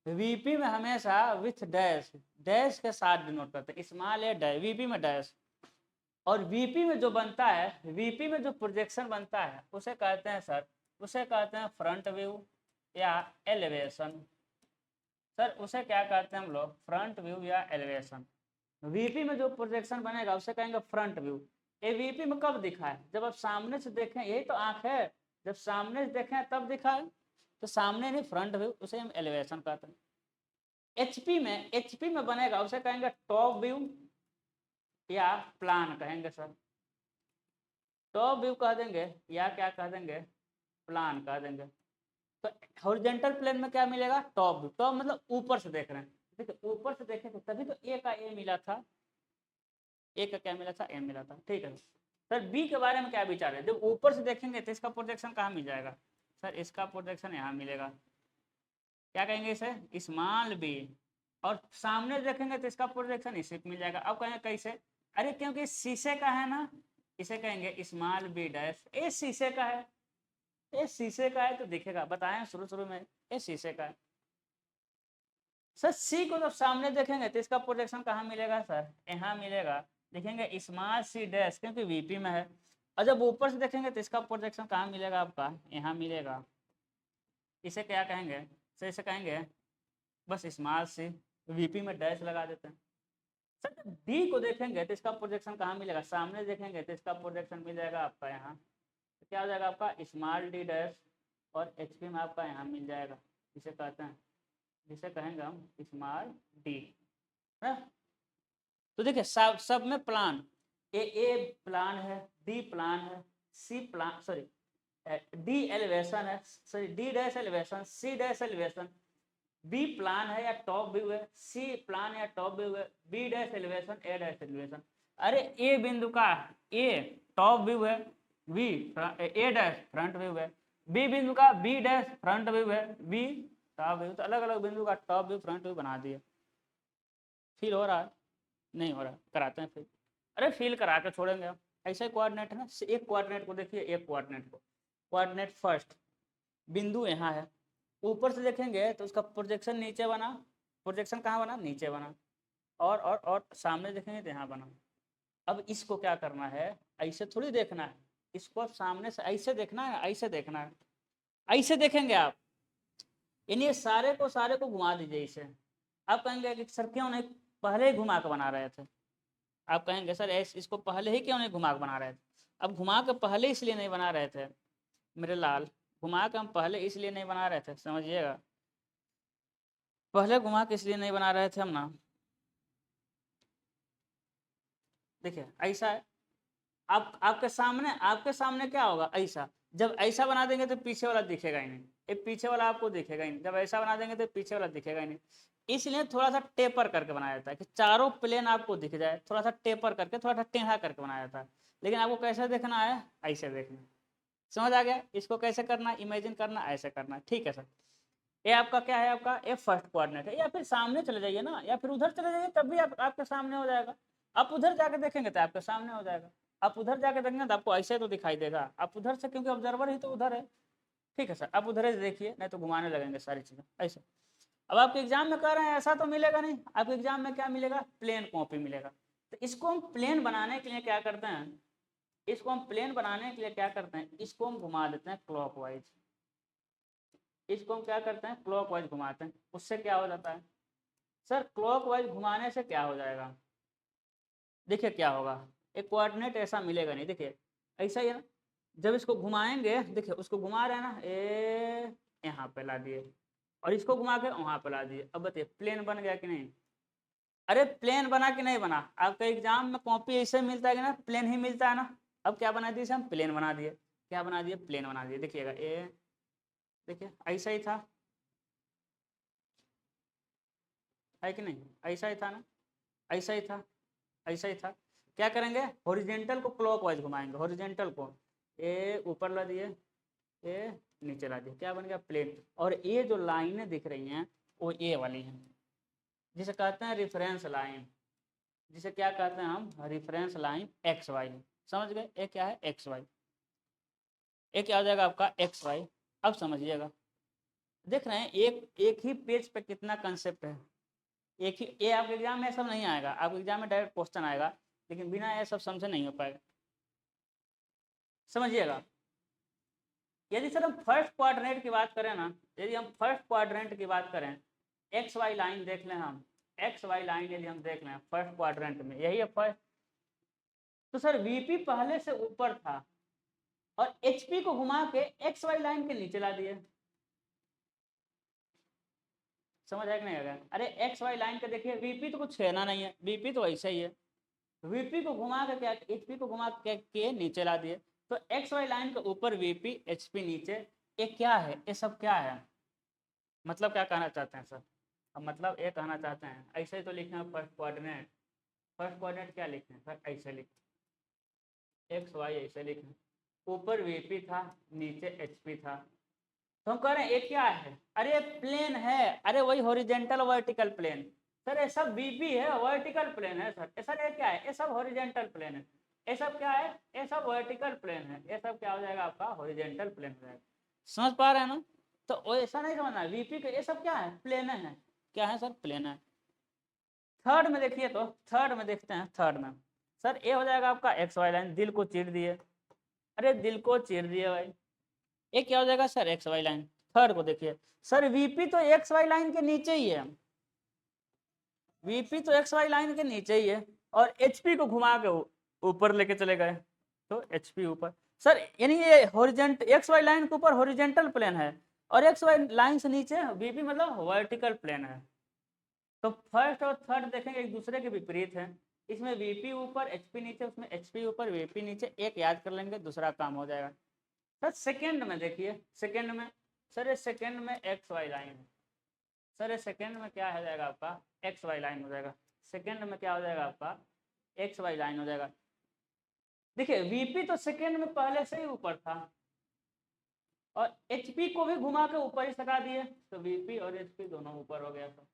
वीपी में हमेशा विथ डैश, डैश के साथ डिनोट करते हैं, स्मॉल ए डैश, वीपी में डैश। और वीपी में जो बनता है, वीपी में जो प्रोजेक्शन बनता है उसे कहते हैं सर, उसे कहते हैं फ्रंट व्यू या एलिवेशन। सर उसे क्या कहते हैं हम लोग, फ्रंट व्यू या एलिवेशन। वीपी में जो प्रोजेक्शन बनेगा उसे कहेंगे फ्रंट व्यू। ये वीपी में कब दिखा है, जब आप सामने से देखें, यही तो आंख है, जब सामने से देखें तब दिखा है, तो सामने नहीं फ्रंट व्यू, उसे हम एलिवेशन कहते हैं। एचपी में बनेगा उसे कहेंगे टॉप व्यू या प्लान कहेंगे सर, टॉप व्यू कह देंगे या क्या कह देंगे, प्लान कह देंगे। तो हॉरिजॉन्टल प्लेन में क्या मिलेगा, टॉप व्यू, टॉप मतलब ऊपर से देख रहे हैं, देखिए ऊपर से देखे थे तभी तो ए का ए मिला था, ए का क्या मिला था, ए मिला था, ठीक है। सर बी के बारे में क्या विचार है, जब ऊपर से देखेंगे तो इसका प्रोजेक्शन कहाँ मिल जाएगा, सर इसका प्रोजेक्शन यहाँ मिलेगा, क्या कहेंगे इसे, स्मॉल बी। और सामने देखेंगे तो इसका प्रोजेक्शन इसी पे मिल जाएगा। अब कहेंगे कैसे, अरे क्योंकि शीशे का है ना, इसे कहेंगे स्मॉल बी डैश, ये शीशे का है, ये शीशे का है तो दिखेगा, बताएं शुरू शुरू में ये शीशे का है। सर सी को जब सामने देखेंगे तो इसका प्रोजेक्शन कहाँ मिलेगा सर, यहाँ मिलेगा, देखेंगे स्मॉल सी डैश क्योंकि वीपी में है। और जब ऊपर से देखेंगे तो इसका प्रोजेक्शन कहाँ मिलेगा आपका, यहाँ मिलेगा, इसे क्या कहेंगे, सर इसे कहेंगे बस स्मॉल सी, वीपी में डैश लगा देते हैं। सर जब डी को देखेंगे तो इसका प्रोजेक्शन कहाँ मिलेगा, सामने देखेंगे तो इसका प्रोजेक्शन मिल जाएगा आपका यहाँ, तो क्या हो जाएगा आपका स्मॉल डी डैश, और HP में आपका यहाँ मिल जाएगा, जिसे कहते हैं, जिसे कहेंगे हम स्मॉल डी है। तो देखिए सब में प्लान, ए प्लान है, डी प्लान है, C plan sorry D elevation है, sorry D dash elevation, C dash elevation, B plan है या टॉप व्यू है, सी प्लान या टॉप व्यू है, B dash elevation, A dash elevation. अरे A बिंदु का ए टॉप व्यू है, B A dash front view है, बी बिंदु का बी डैश फ्रंट व्यू है, बी टॉप व्यू। तो अलग अलग बिंदु का टॉप व्यू फ्रंट व्यू बना दिए। फील हो रहा है? नहीं हो रहा, कराते हैं फिर। अरे फील करा के छोड़ेंगे हम। ऐसे कोऑर्डिनेट है ना, एक कोऑर्डिनेट को देखिए, एक कोऑर्डिनेट को, कोऑर्डिनेट फर्स्ट बिंदु यहाँ है, ऊपर से देखेंगे तो उसका प्रोजेक्शन नीचे बना, प्रोजेक्शन कहाँ बना? नीचे बना। और सामने देखेंगे तो यहाँ बना। अब इसको क्या करना है, ऐसे थोड़ी देखना है, इसको सामने से ऐसे देखना है, ऐसे देखना है, ऐसे देखेंगे आप। इन्हें सारे को घुमा दीजिए इसे। आप कहेंगे कि सर क्यों नहीं पहले ही घुमा के बना रहे थे? आप कहेंगे सर इसको पहले ही क्यों नहीं घुमा के बना रहे थे? अब घुमा के पहले इसलिए नहीं बना रहे थे मेरे लाल, घुमा के हम पहले इसलिए नहीं बना रहे थे, समझिएगा। पहले घुमा के इसलिए नहीं बना रहे थे हम ना, देखिए ऐसा है, आपके सामने क्या होगा, ऐसा। जब ऐसा बना देंगे तो पीछे वाला दिखेगा ही नहीं, ये पीछे वाला आपको दिखेगा ही नहीं। जब ऐसा बना देंगे तो पीछे वाला दिखेगा ही नहीं। इसलिए थोड़ा सा टेपर करके बनाया जाता है कि चारों प्लेन आपको दिख जाए, थोड़ा सा टेपर करके, थोड़ा सा टेढ़ा करके बनाया जाता है। लेकिन आपको कैसे देखना है? ऐसे देखना। समझ आ गया? इसको कैसे करना, इमेजिन करना, ऐसे करना। ठीक है सर, ये आपका क्या है, आपका ये फर्स्ट कोऑर्डिनेट है। या फिर सामने चले जाइए ना, या फिर उधर चले जाइए, तब भी आपके सामने हो जाएगा। आप उधर जाके देखेंगे तो आपके सामने हो जाएगा। आप उधर जाके देखेंगे तो आपको ऐसे तो दिखाई देगा, आप उधर से, क्योंकि ऑब्जर्वर ही तो उधर है। ठीक है सर, आप उधर से देखिए, नहीं तो घुमाने लगेंगे सारी चीजें ऐसे। अब आपके एग्जाम में कह रहे हैं ऐसा तो मिलेगा नहीं, आपके एग्जाम में क्या मिलेगा? प्लेन कॉपी मिलेगा। तो इसको हम प्लेन बनाने के लिए क्या करते हैं, इसको हम प्लेन बनाने के लिए क्या करते हैं, इसको हम घुमा देते हैं क्लॉकवाइज। इसको हम क्या करते हैं? क्लॉकवाइज घुमाते हैं। उससे क्या हो जाता है सर? क्लॉकवाइज घुमाने से क्या हो जाएगा, देखिए क्या होगा, एक कोऑर्डिनेट ऐसा मिलेगा नहीं, देखिए ऐसा ही है ना। जब इसको घुमाएंगे, देखिए उसको घुमा रहे हैं ना, यहाँ पे ला दिए, और इसको घुमा के वहां पे ला दिए। अब बताइए प्लेन बन गया कि नहीं? अरे प्लेन बना कि नहीं बना? आपका एग्जाम में कॉपी ऐसे मिलता है कि ना, प्लेन ही मिलता है ना। अब क्या बना दिए, हम प्लेन बना दिए। क्या बना दिए? प्लेन बना दिए। देखिएगा ये, देखिए ऐसा ही था, है कि नहीं? ऐसा ही था ना, ऐसा ही था, ऐसा ही था। क्या करेंगे? हॉरिजेंटल को क्लॉकवाइज घुमाएंगे, हॉरिजेंटल को ये ऊपर ला दिए, ये नीचे ला दिए, क्या बन गया? प्लेन। और ये जो लाइनें दिख रही हैं वो ये वाली हैं, जिसे कहते हैं रेफरेंस लाइन, जिसे क्या कहते हैं हम? Reference line X Y. समझ गए? ये क्या है? X Y. ये क्या हो जाएगा आपका? X Y. अब समझिएगा, देख रहे हैं एक एक ही पेज पे कितना कंसेप्ट है। एक ही, ये आपके एग्जाम में सब नहीं आएगा, आपके एग्जाम में डायरेक्ट क्वेश्चन आएगा, लेकिन बिना ये सब समझे नहीं हो पाएगा। समझिएगा, यदि सर हम फर्स्ट क्वाड्रेंट की बात करें ना, यदि हम फर्स्ट क्वाड्रेंट की बात करें, एक्स वाई लाइन देख लें हम, एक्स वाई लाइन यदि हम देख लें फर्स्ट क्वाड्रेंट में, यही है फर्स्ट। तो सर वीपी पहले से ऊपर था और एचपी को घुमा के एक्स वाई लाइन के नीचे ला दिए। समझ आया कि नहीं आया? अरे एक्स वाई लाइन के देखिए, वीपी तो कुछ कहना नहीं है, वीपी तो ऐसा ही है। वीपी को घुमा के क्या, एचपी को घुमा के नीचे ला दिए। तो एक्स वाई लाइन के ऊपर वीपी, एचपी नीचे। ये क्या है, ये सब क्या है? मतलब क्या कहना चाहते हैं सर? अब मतलब ये कहना चाहते हैं, ऐसे ही तो लिखे हैं फर्स्ट कोऑर्डिनेट। फर्स्ट कोऑर्डिनेट क्या लिखे हैं सर? ऐसे लिखे, एक्स वाई ऐसे लिखे, ऊपर वीपी था, नीचे एचपी था। तो हम कह रहे हैं ये क्या है? अरे प्लेन है, अरे वही हॉरिजेंटल वर्टिकल प्लेन। सर ये सब बीपी है, वर्टिकल प्लेन है सर। सर ये क्या है? ये सब हॉरिजेंटल प्लेन है। ये सब क्या है? ये सब वर्टिकल प्लेन है। ये सब क्या हो जाएगा आपका? हॉरिजेंटल प्लेन हो जाएगा। समझ पा रहे हैं ना? तो ऐसा नहीं समझना, वीपी के ये सब क्या है? प्लेन है। क्या है सर? प्लेन है। थर्ड में देखिए, तो थर्ड में देखते हैं, थर्ड में सर ये हो जाएगा आपका एक्स वाई लाइन, दिल को चीर दिए। अरे दिल को चीर दिए भाई, ये क्या हो जाएगा sir? X Y line. Third को देखिए सर, वीपी तो एक्स वाई लाइन के नीचे ही है, वीपी तो एक्स वाई लाइन के नीचे ही है, और एचपी को घुमा के ऊपर लेके चले गए, तो एचपी ऊपर। सर यानी ये हॉरिजेंट एक्स वाई लाइन के ऊपर हॉरिजेंटल प्लेन है और एक्स वाई लाइन से नीचे वीपी मतलब वर्टिकल प्लेन है। तो फर्स्ट और थर्ड देखेंगे एक दूसरे के विपरीत है। इसमें वीपी ऊपर एचपी नीचे, उसमें एचपी ऊपर वीपी नीचे, एक याद कर लेंगे दूसरा काम हो जाएगा। सर सेकेंड में देखिए, सेकेंड में सर ये सेकेंड में एक्स वाई लाइन है। सर ये सेकेंड में क्या हो जाएगा आपका, एक्स वाई लाइन हो जाएगा। सेकेंड में क्या हो जाएगा आपका, एक्स वाई लाइन हो जाएगा। देखिए वीपी तो सेकेंड में पहले से ही ऊपर था और एचपी को भी घुमा के ऊपर ही सटा दिए, तो वीपी और एचपी दोनों ऊपर हो गया था।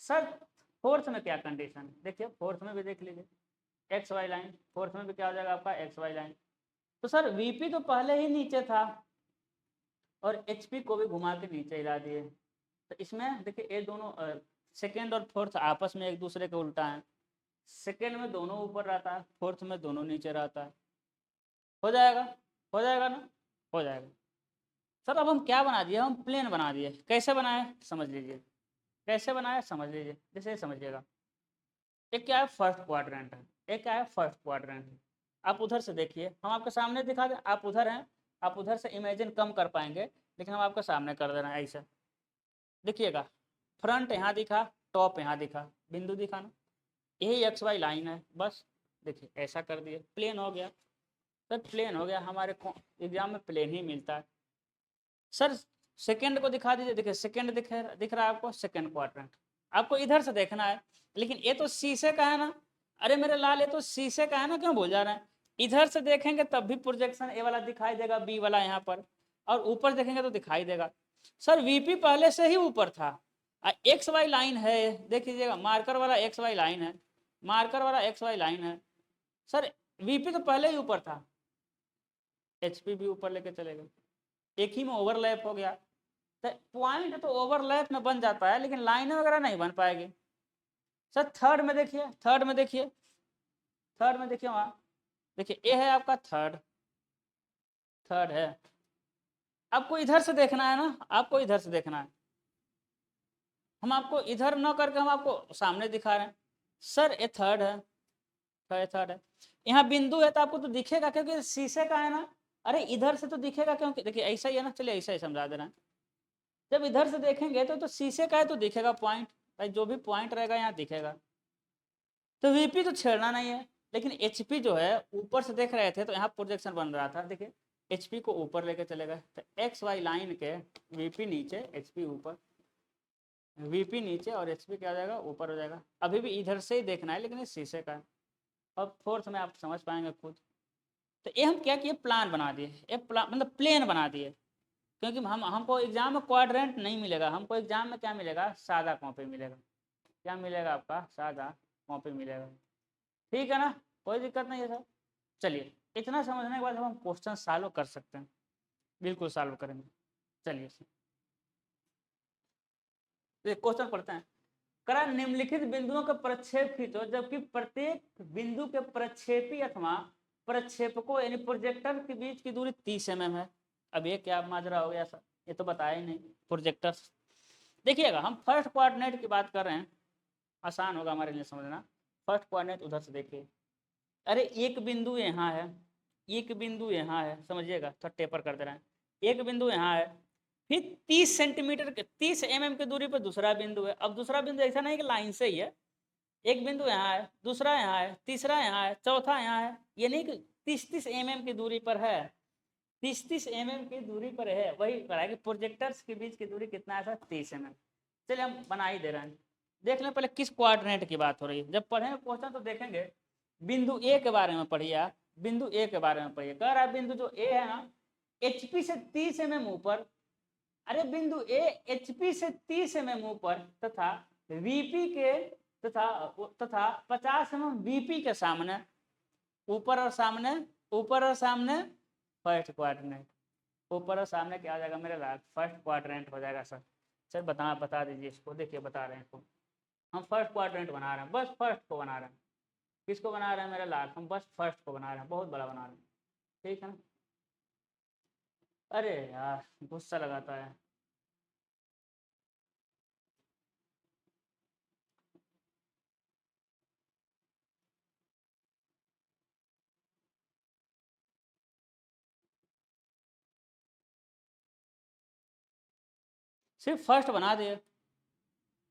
सर फोर्थ में क्या कंडीशन, देखिए फोर्थ में भी देख लीजिए एक्स वाई लाइन, फोर्थ में भी क्या हो जाएगा आपका एक्स वाई लाइन। तो सर वीपी तो पहले ही नीचे था और एचपी को भी घुमा के नीचे हिला दिए। तो इसमें देखिए ये दोनों सेकेंड और फोर्थ आपस में एक दूसरे के उल्टा है। सेकेंड में दोनों ऊपर रहता है, फोर्थ में दोनों नीचे रहता है। हो जाएगा, हो जाएगा ना, हो जाएगा। सर अब हम क्या बना दिए, हम प्लेन बना दिए। कैसे बनाए समझ लीजिए, कैसे बनाए समझ लीजिए, जैसे समझिएगा। एक क्या है फर्स्ट क्वाड्रेंट है, एक क्या है फर्स्ट क्वाड्रेंट है। आप उधर से देखिए, हम आपके सामने दिखा दें, आप उधर हैं, आप उधर से इमेजिन कम कर पाएंगे, लेकिन हम आपके सामने कर दे रहे हैं ऐसे। देखिएगा फ्रंट यहाँ दिखा, टॉप यहाँ दिखा, बिंदु दिखा ना, यही एक्स वाई लाइन है बस। देखिए ऐसा कर दिए, प्लेन हो गया। सर प्लेन हो गया, हमारे एग्जाम में प्लेन ही मिलता है। सर सेकंड को दिखा दीजिए, देखिए सेकंड दिख रहा है आपको, सेकंड क्वाड्रेंट। आपको इधर से देखना है, लेकिन ये तो शीशे का है ना। अरे मेरे लाल ये तो शीशे का है ना, क्यों भूल जा रहे हैं। इधर से देखेंगे तब भी प्रोजेक्शन ए वाला दिखाई देगा, बी वाला यहाँ पर, और ऊपर देखेंगे तो दिखाई देगा। सर वीपी पहले से ही ऊपर था, एक्स वाई लाइन है, देख लीजिएगा मार्कर वाला एक्स वाई लाइन है, मार्कर वाला एक्स वाई लाइन है। सर वीपी तो पहले ही ऊपर था, एचपी भी ऊपर लेके चले गए, एक ही में ओवरलैप हो गया। तो पॉइंट तो ओवरलैप में बन जाता है, लेकिन लाइन वगैरह नहीं बन पाएगी। सर थर्ड में देखिए, थर्ड में देखिए, थर्ड में देखिए वहाँ, देखिए ए है आपका थर्ड, थर्ड है। आपको इधर से देखना है ना, आपको इधर से देखना है। हम आपको इधर न करके हम आपको सामने दिखा रहे हैं। सर ए थर्ड है, थर्ड है। यहाँ बिंदु है तो आपको तो दिखेगा क्योंकि शीशे का है ना। अरे इधर से तो दिखेगा क्योंकि देखिए ऐसा ही है ना, चलिए ऐसा ही समझा दे रहे हैं। जब इधर से देखेंगे तो शीशे का है तो दिखेगा पॉइंट, भाई जो भी पॉइंट रहेगा यहाँ दिखेगा। तो वीपी तो छेड़ना नहीं है, लेकिन एचपी जो है ऊपर से देख रहे थे तो यहाँ प्रोजेक्शन बन रहा था, देखिए एचपी को ऊपर लेके चले गए, तो एक्स वाई लाइन के वीपी नीचे एचपी ऊपर, वीपी नीचे और एचपी क्या हो जाएगा ऊपर हो जाएगा। अभी भी इधर से ही देखना है, लेकिन ये शीशे का है। अब फोर्थ में आप समझ पाएंगे खुद। तो ये हम क्या किए, प्लान बना दिए, ये प्लान मतलब प्लेन बना दिए। क्योंकि हम हमको एग्जाम में क्वाड्रेंट नहीं मिलेगा, हमको एग्जाम में क्या मिलेगा, सादा कॉपी मिलेगा। क्या मिलेगा आपका, सादा कॉपी मिलेगा। ठीक है ना, कोई दिक्कत नहीं है सर। चलिए इतना समझने के बाद हम क्वेश्चन सॉल्व कर सकते हैं, बिल्कुल सॉल्व करेंगे। चलिए तो क्वेश्चन पढ़ते हैं। करा निम्नलिखित बिंदुओं का प्रक्षेप खींचो जबकि प्रत्येक बिंदु के प्रक्षेपी अथवा प्रक्षेपकों यानी प्रोजेक्टर के बीच की दूरी 30 mm है। अब ये क्या माजरा हो गया सर, ये तो बताया ही नहीं प्रोजेक्टर। देखिएगा हम फर्स्ट कोऑर्डिनेट की बात कर रहे हैं, आसान होगा हमारे लिए समझना। फर्स्ट कोऑर्डिनेट उधर से देखिए, अरे एक बिंदु यहाँ है, एक बिंदु यहाँ है, समझिएगा थोड़ा टेपर कर दे रहे हैं। एक बिंदु यहाँ है, फिर 30 सेंटीमीटर के 30 mm की दूरी पर दूसरा बिंदु है। अब दूसरा बिंदु ऐसा नहीं कि लाइन से ही है, एक बिंदु यहाँ है, दूसरा यहाँ है, तीसरा यहाँ है, चौथा यहाँ है। ये नहीं कि 30-30 mm की दूरी पर है, 30-30 mm की दूरी पर है। वही है कि प्रोजेक्टर्स के बीच की दूरी कितना है सर, 30 mm। चलिए हम बना ही दे रहे हैं। देख लें पहले किस क्वाड्रेंट की बात हो रही है। जब पढ़ेंगे क्वेश्चन तो देखेंगे बिंदु ए के बारे में पढ़िए आप, बिंदु ए के बारे में पढ़िए। कह रहा है बिंदु जो ए है ना, एचपी से 30 mm ऊपर, अरे बिंदु ए एचपी से 30 mm ऊपर तथा वीपी के तथा तथा 50 mm वीपी के सामने, ऊपर और सामने, ऊपर और सामने फर्स्ट क्वाड्रेंट, ऊपर और सामने क्या आ जाएगा मेरे लाल, फर्स्ट क्वाड्रेंट हो जाएगा सर। सर बता दीजिए इसको, देखिए बता रहे हैं इसको। हम फर्स्ट क्वाड्रेंट बना रहे हैं, बस फर्स्ट को बना रहे हैं। किसको बना रहे हैं मेरे लाल, हम बस फर्स्ट को बना रहे हैं, बहुत बड़ा बना रहे हैं। ठीक है ना। अरे यार गुस्सा लगाता है। सिर्फ फर्स्ट बना दिए।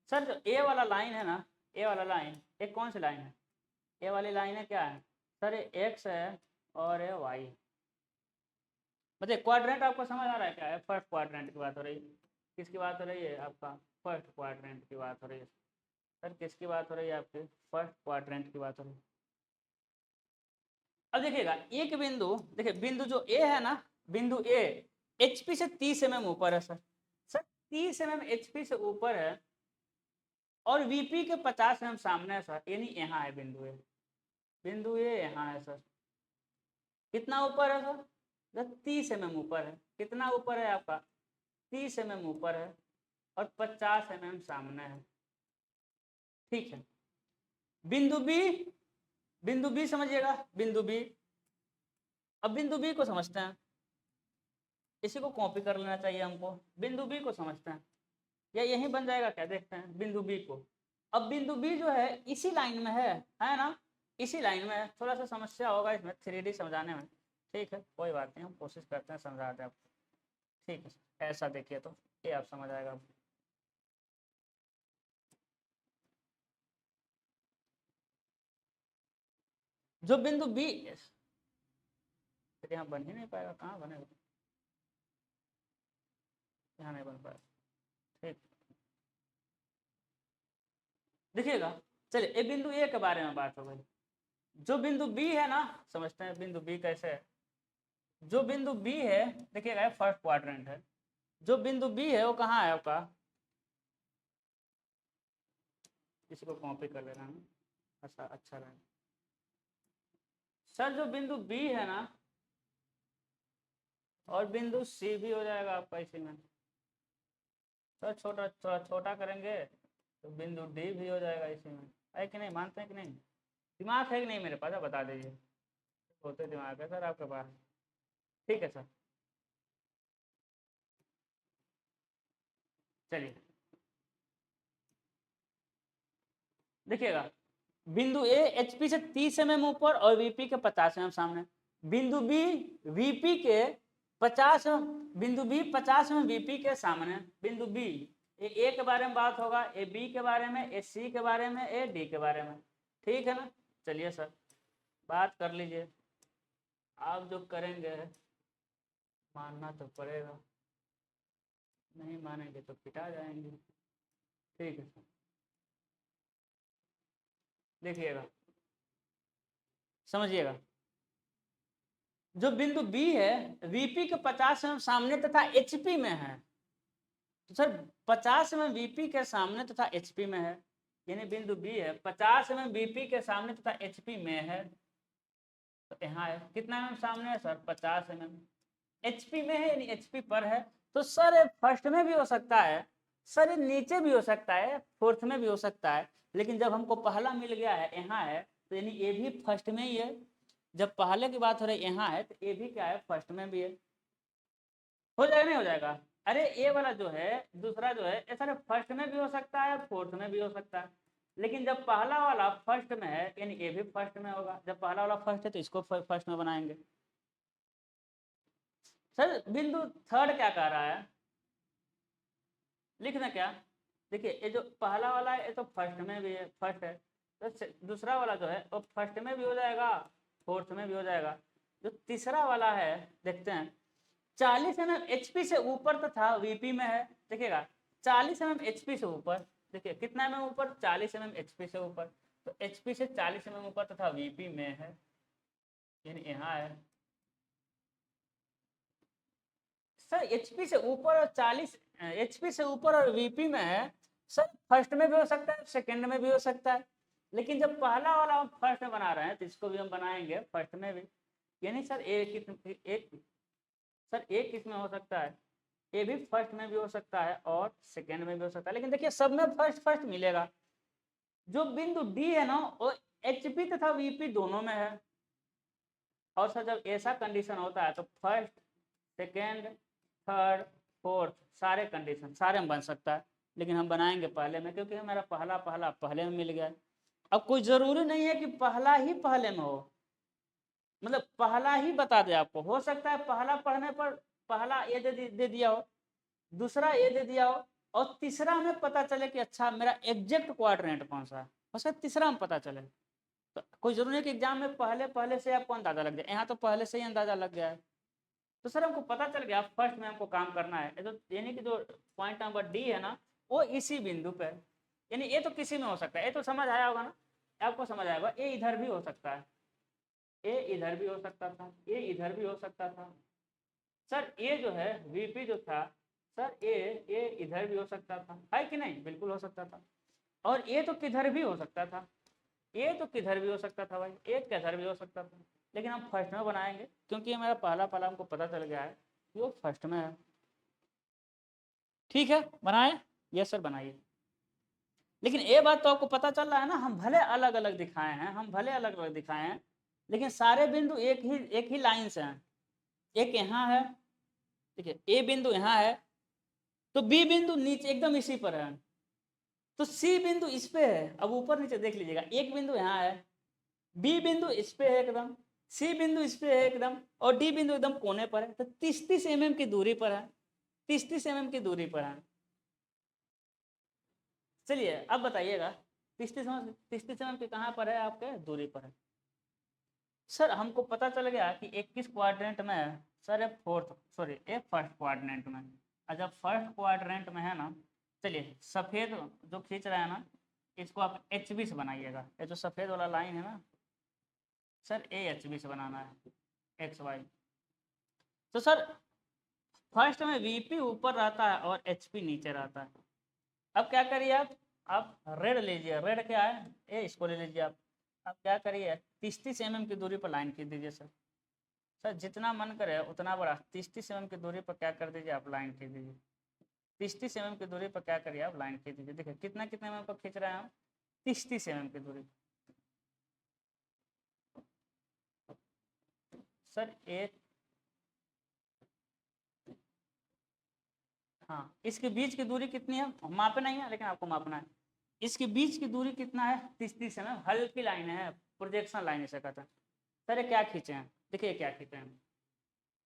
सर जो ए वाला लाइन है ना, ए वाला लाइन एक कौन सी लाइन है? ए वाली लाइन है क्या है सर? ये एक्स है और ये वाई। मतलब क्वाड्रेंट आपको समझ आ रहा है क्या है? फर्स्ट क्वाड्रेंट की बात हो रही है। किसकी बात हो रही है आपका? फर्स्ट क्वाड्रेंट की बात हो रही है। सर किसकी बात हो रही है आपकी? फर्स्ट क्वाड्रेंट की बात हो रही है। अब देखिएगा एक बिंदु, देखिए बिंदु जो ए है ना, बिंदु ए एचपी से 30 mm ऊपर है सर। सर 30 mm एचपी से ऊपर है और वीपी के 50 mm सामने है सर, यानी यहाँ है बिंदु ए। बिंदु ए यहाँ है सर। कितना ऊपर है सर? 30 mm ऊपर है। कितना ऊपर है आपका? 30 mm ऊपर है और 50 mm सामने है। ठीक है। बिंदु बी, बिंदु बी समझिएगा, बिंदु बी। अब बिंदु बी को समझते हैं, इसी को कॉपी कर लेना चाहिए हमको। बिंदु बी को समझते हैं, या यही बन जाएगा क्या? देखते हैं बिंदु बी को। अब बिंदु बी जो है इसी लाइन में है ना? इसी लाइन में है। थोड़ा सा समस्या होगा इसमें 3D समझाने में। ठीक है, कोई बात नहीं, हम कोशिश करते हैं समझाते हैं आपको। ठीक है, ऐसा देखिए तो ये आप समझ आएगा। जो बिंदु बी, यहाँ बन ही नहीं पाएगा, कहाँ बनेगा? यहाँ नहीं बन पाएगा। ठीक, देखिएगा। चलिए ये बिंदु ए के बारे में बात हो गई। जो बिंदु बी है ना, समझते हैं बिंदु बी कैसे है। जो बिंदु बी है देखिएगा, फर्स्ट क्वाड्रेंट है। जो बिंदु बी है वो कहाँ है आपका? इसको कॉपी कर लेना है, अच्छा रहेगा। सर जो बिंदु बी है ना, और बिंदु सी भी हो जाएगा आपका इसी में। सर छोटा थोड़ा छोटा करेंगे तो बिंदु डी भी हो जाएगा इसी में। है कि नहीं? मानते हैं कि नहीं? दिमाग है कि नहीं मेरे पास? बता दीजिए। होते दिमाग है सर आपके पास। ठीक है सर, चलिए देखिएगा। बिंदु ए एचपी से 30 mm ऊपर और वीपी के 50 mm सामने। बिंदु बी वीपी के 50, बिंदु बी 50 mm वीपी के सामने। बिंदु बी ए के बारे में बात होगा, ए बी के बारे में, ए सी के बारे में, ए डी के बारे में। ठीक है ना? चलिए सर बात कर लीजिए। आप जो करेंगे मानना तो पड़ेगा, नहीं मानेंगे तो पिटा जाएंगे। ठीक है सर, देखिएगा समझिएगा। जो बिंदु बी है वीपी के 50 mm सामने तथा एचपी में है। तो सर 50 mm वीपी के सामने तथा एचपी में है, यानी बिंदु बी है 50 mm वीपी के सामने तथा एचपी में है। तो यहाँ है कितना mm सामने है सर? 50 mm। एचपी में है यानी एचपी पर है। तो सर फर्स्ट में भी हो सकता है, सर ये नीचे भी हो सकता है, फोर्थ में भी हो सकता है। लेकिन जब हमको पहला मिल गया है यहाँ है, तो यानी ये भी फर्स्ट में ही है। जब पहले की बात हो रही है यहाँ है, तो ये भी क्या है? फर्स्ट में भी है। हो जाएगा नहीं हो जाएगा? अरे ये वाला जो है दूसरा जो है ये सर फर्स्ट में भी हो सकता है, फोर्थ में भी हो सकता है। लेकिन जब पहला वाला फर्स्ट में है यानी ये भी फर्स्ट में होगा। जब पहला वाला फर्स्ट है तो इसको फर्स्ट में बनाएंगे। सर बिंदु थर्ड क्या कह रहा है? लिखना क्या? देखिए ये जो पहला वाला है ये तो फर्स्ट में भी है, फर्स्ट है। तो दूसरा वाला जो है वो फर्स्ट में भी हो जाएगा, फोर्थ में भी हो जाएगा। जो तीसरा वाला है देखते हैं, 40 mm एचपी से ऊपर तथा वीपी में है। देखिएगा 40 mm एचपी से ऊपर, देखिए कितना mm ऊपर? 40 mm एचपी से ऊपर। तो एचपी से 40 mm ऊपर तथा वीपी में है, यानी यहाँ है। सर एचपी से ऊपर और 40 एचपी से ऊपर और वीपी में है। सर फर्स्ट में भी हो सकता है, सेकंड में भी हो सकता है। लेकिन जब पहला वाला हम फर्स्ट में बना रहे हैं तो इसको भी हम बनाएंगे फर्स्ट में भी। यानी सर एक सर एक किसमें हो सकता है? ये भी फर्स्ट में भी हो सकता है और सेकंड में भी हो सकता है। लेकिन देखिए सब में फर्स्ट फर्स्ट मिलेगा। जो बिंदु डी है ना वो एचपी तथा वीपी दोनों में है। और सर जब ऐसा कंडीशन होता है तो फर्स्ट, सेकेंड, थर्ड, फोर्थ सारे कंडीशन सारे में बन सकता है। लेकिन हम बनाएंगे पहले में, क्योंकि हमारा पहला पहला पहले में मिल गया। अब कोई ज़रूरी नहीं है कि पहला ही पहले में हो, मतलब पहला ही बता दे आपको। हो सकता है पहला पढ़ने पर पहला ये दे दिया हो, दूसरा ये दे दिया हो, और तीसरा हमें पता चले कि अच्छा मेरा एग्जैक्ट क्वाड्रेंट कौन सा है, बस तीसरा हम पता चले। तो कोई जरूरी नहीं कि एग्जाम में पहले पहले से आपको अंदाजा लग जाए, यहाँ तो पहले से ही अंदाजा लग गया है। तो सर हमको पता चल गया फर्स्ट में हमको काम करना है, तो यानी कि जो पॉइंट नंबर डी है ना वो इसी बिंदु पे है, यानी ये तो किसी में हो सकता है, ये तो समझ आया होगा ना, आपको समझ आएगा। ये इधर भी हो सकता है, ये इधर भी हो सकता था, ये इधर भी हो सकता था। सर ये जो है वीपी जो था सर ये इधर भी हो सकता था, है कि नहीं, बिल्कुल हो सकता था। और ये तो किधर भी हो सकता था, ये तो किधर भी हो सकता था भाई, ये किधर भी हो सकता था, लेकिन हम फर्स्ट में बनाएंगे क्योंकि ये मेरा पहला पहला हमको पता चल गया है कि वो फर्स्ट में है। ठीक है बनाए, यस सर बनाइए। लेकिन ये बात तो आपको पता चल रहा है ना, हम भले अलग अलग दिखाए हैं, हम भले अलग अलग दिखाए हैं, लेकिन सारे बिंदु एक ही लाइन से हैं। एक यहाँ है, ठीक है, ए बिंदु यहाँ है, तो बी बिंदु नीचे एकदम इसी पर है, तो सी बिंदु इस पे है। अब ऊपर नीचे देख लीजिएगा, एक बिंदु यहाँ है, बी बिंदु इस पे है एकदम, सी बिंदु इस पे है एकदम, और डी बिंदु एकदम कोने पर है, तो 30-30 mm की दूरी पर है, 30-30 mm की दूरी पर है। चलिए अब बताइएगा 30-30 mm की कहाँ पर है, आपके दूरी पर है। सर हमको पता चल गया कि 21 क्वाड्रेंट में है सर, ये फर्स्ट क्वाड्रेंट में। और जब फर्स्ट क्वाड्रेंट में है ना, चलिए सफ़ेद जो खींच रहा है ना, इसको आप HB से बनाइएगा, ये जो सफ़ेद वाला लाइन है ना सर, ये HB से बनाना है XY। तो सर फर्स्ट में VP ऊपर रहता है और HP नीचे रहता है। अब क्या करिए आप रेड लीजिए, रेड क्या है, ये इसको ले लीजिए आप। अब क्या करिए 30-30 mm की दूरी पर लाइन खींच दीजिए सर। सर जितना मन करे उतना बड़ा 30-30 mm की दूरी पर क्या कर दीजिए, आप लाइन खींच दीजिए। 30-30 mm की दूरी पर क्या करिए, आप लाइन खींच दीजिए। देखिए कितना कितने mm पर खींच रहे हैं हम, 30-30 mm की दूरी। सर एक, हाँ इसके बीच की दूरी कितनी है, मापे नहीं है लेकिन आपको मापना है। इसके बीच की दूरी कितना है, 30-30 mm, हल्की लाइन है, प्रोजेक्शन लाइन इसे कहते हैं। सर ये क्या खींचे हैं, देखिए क्या खींचे हैं,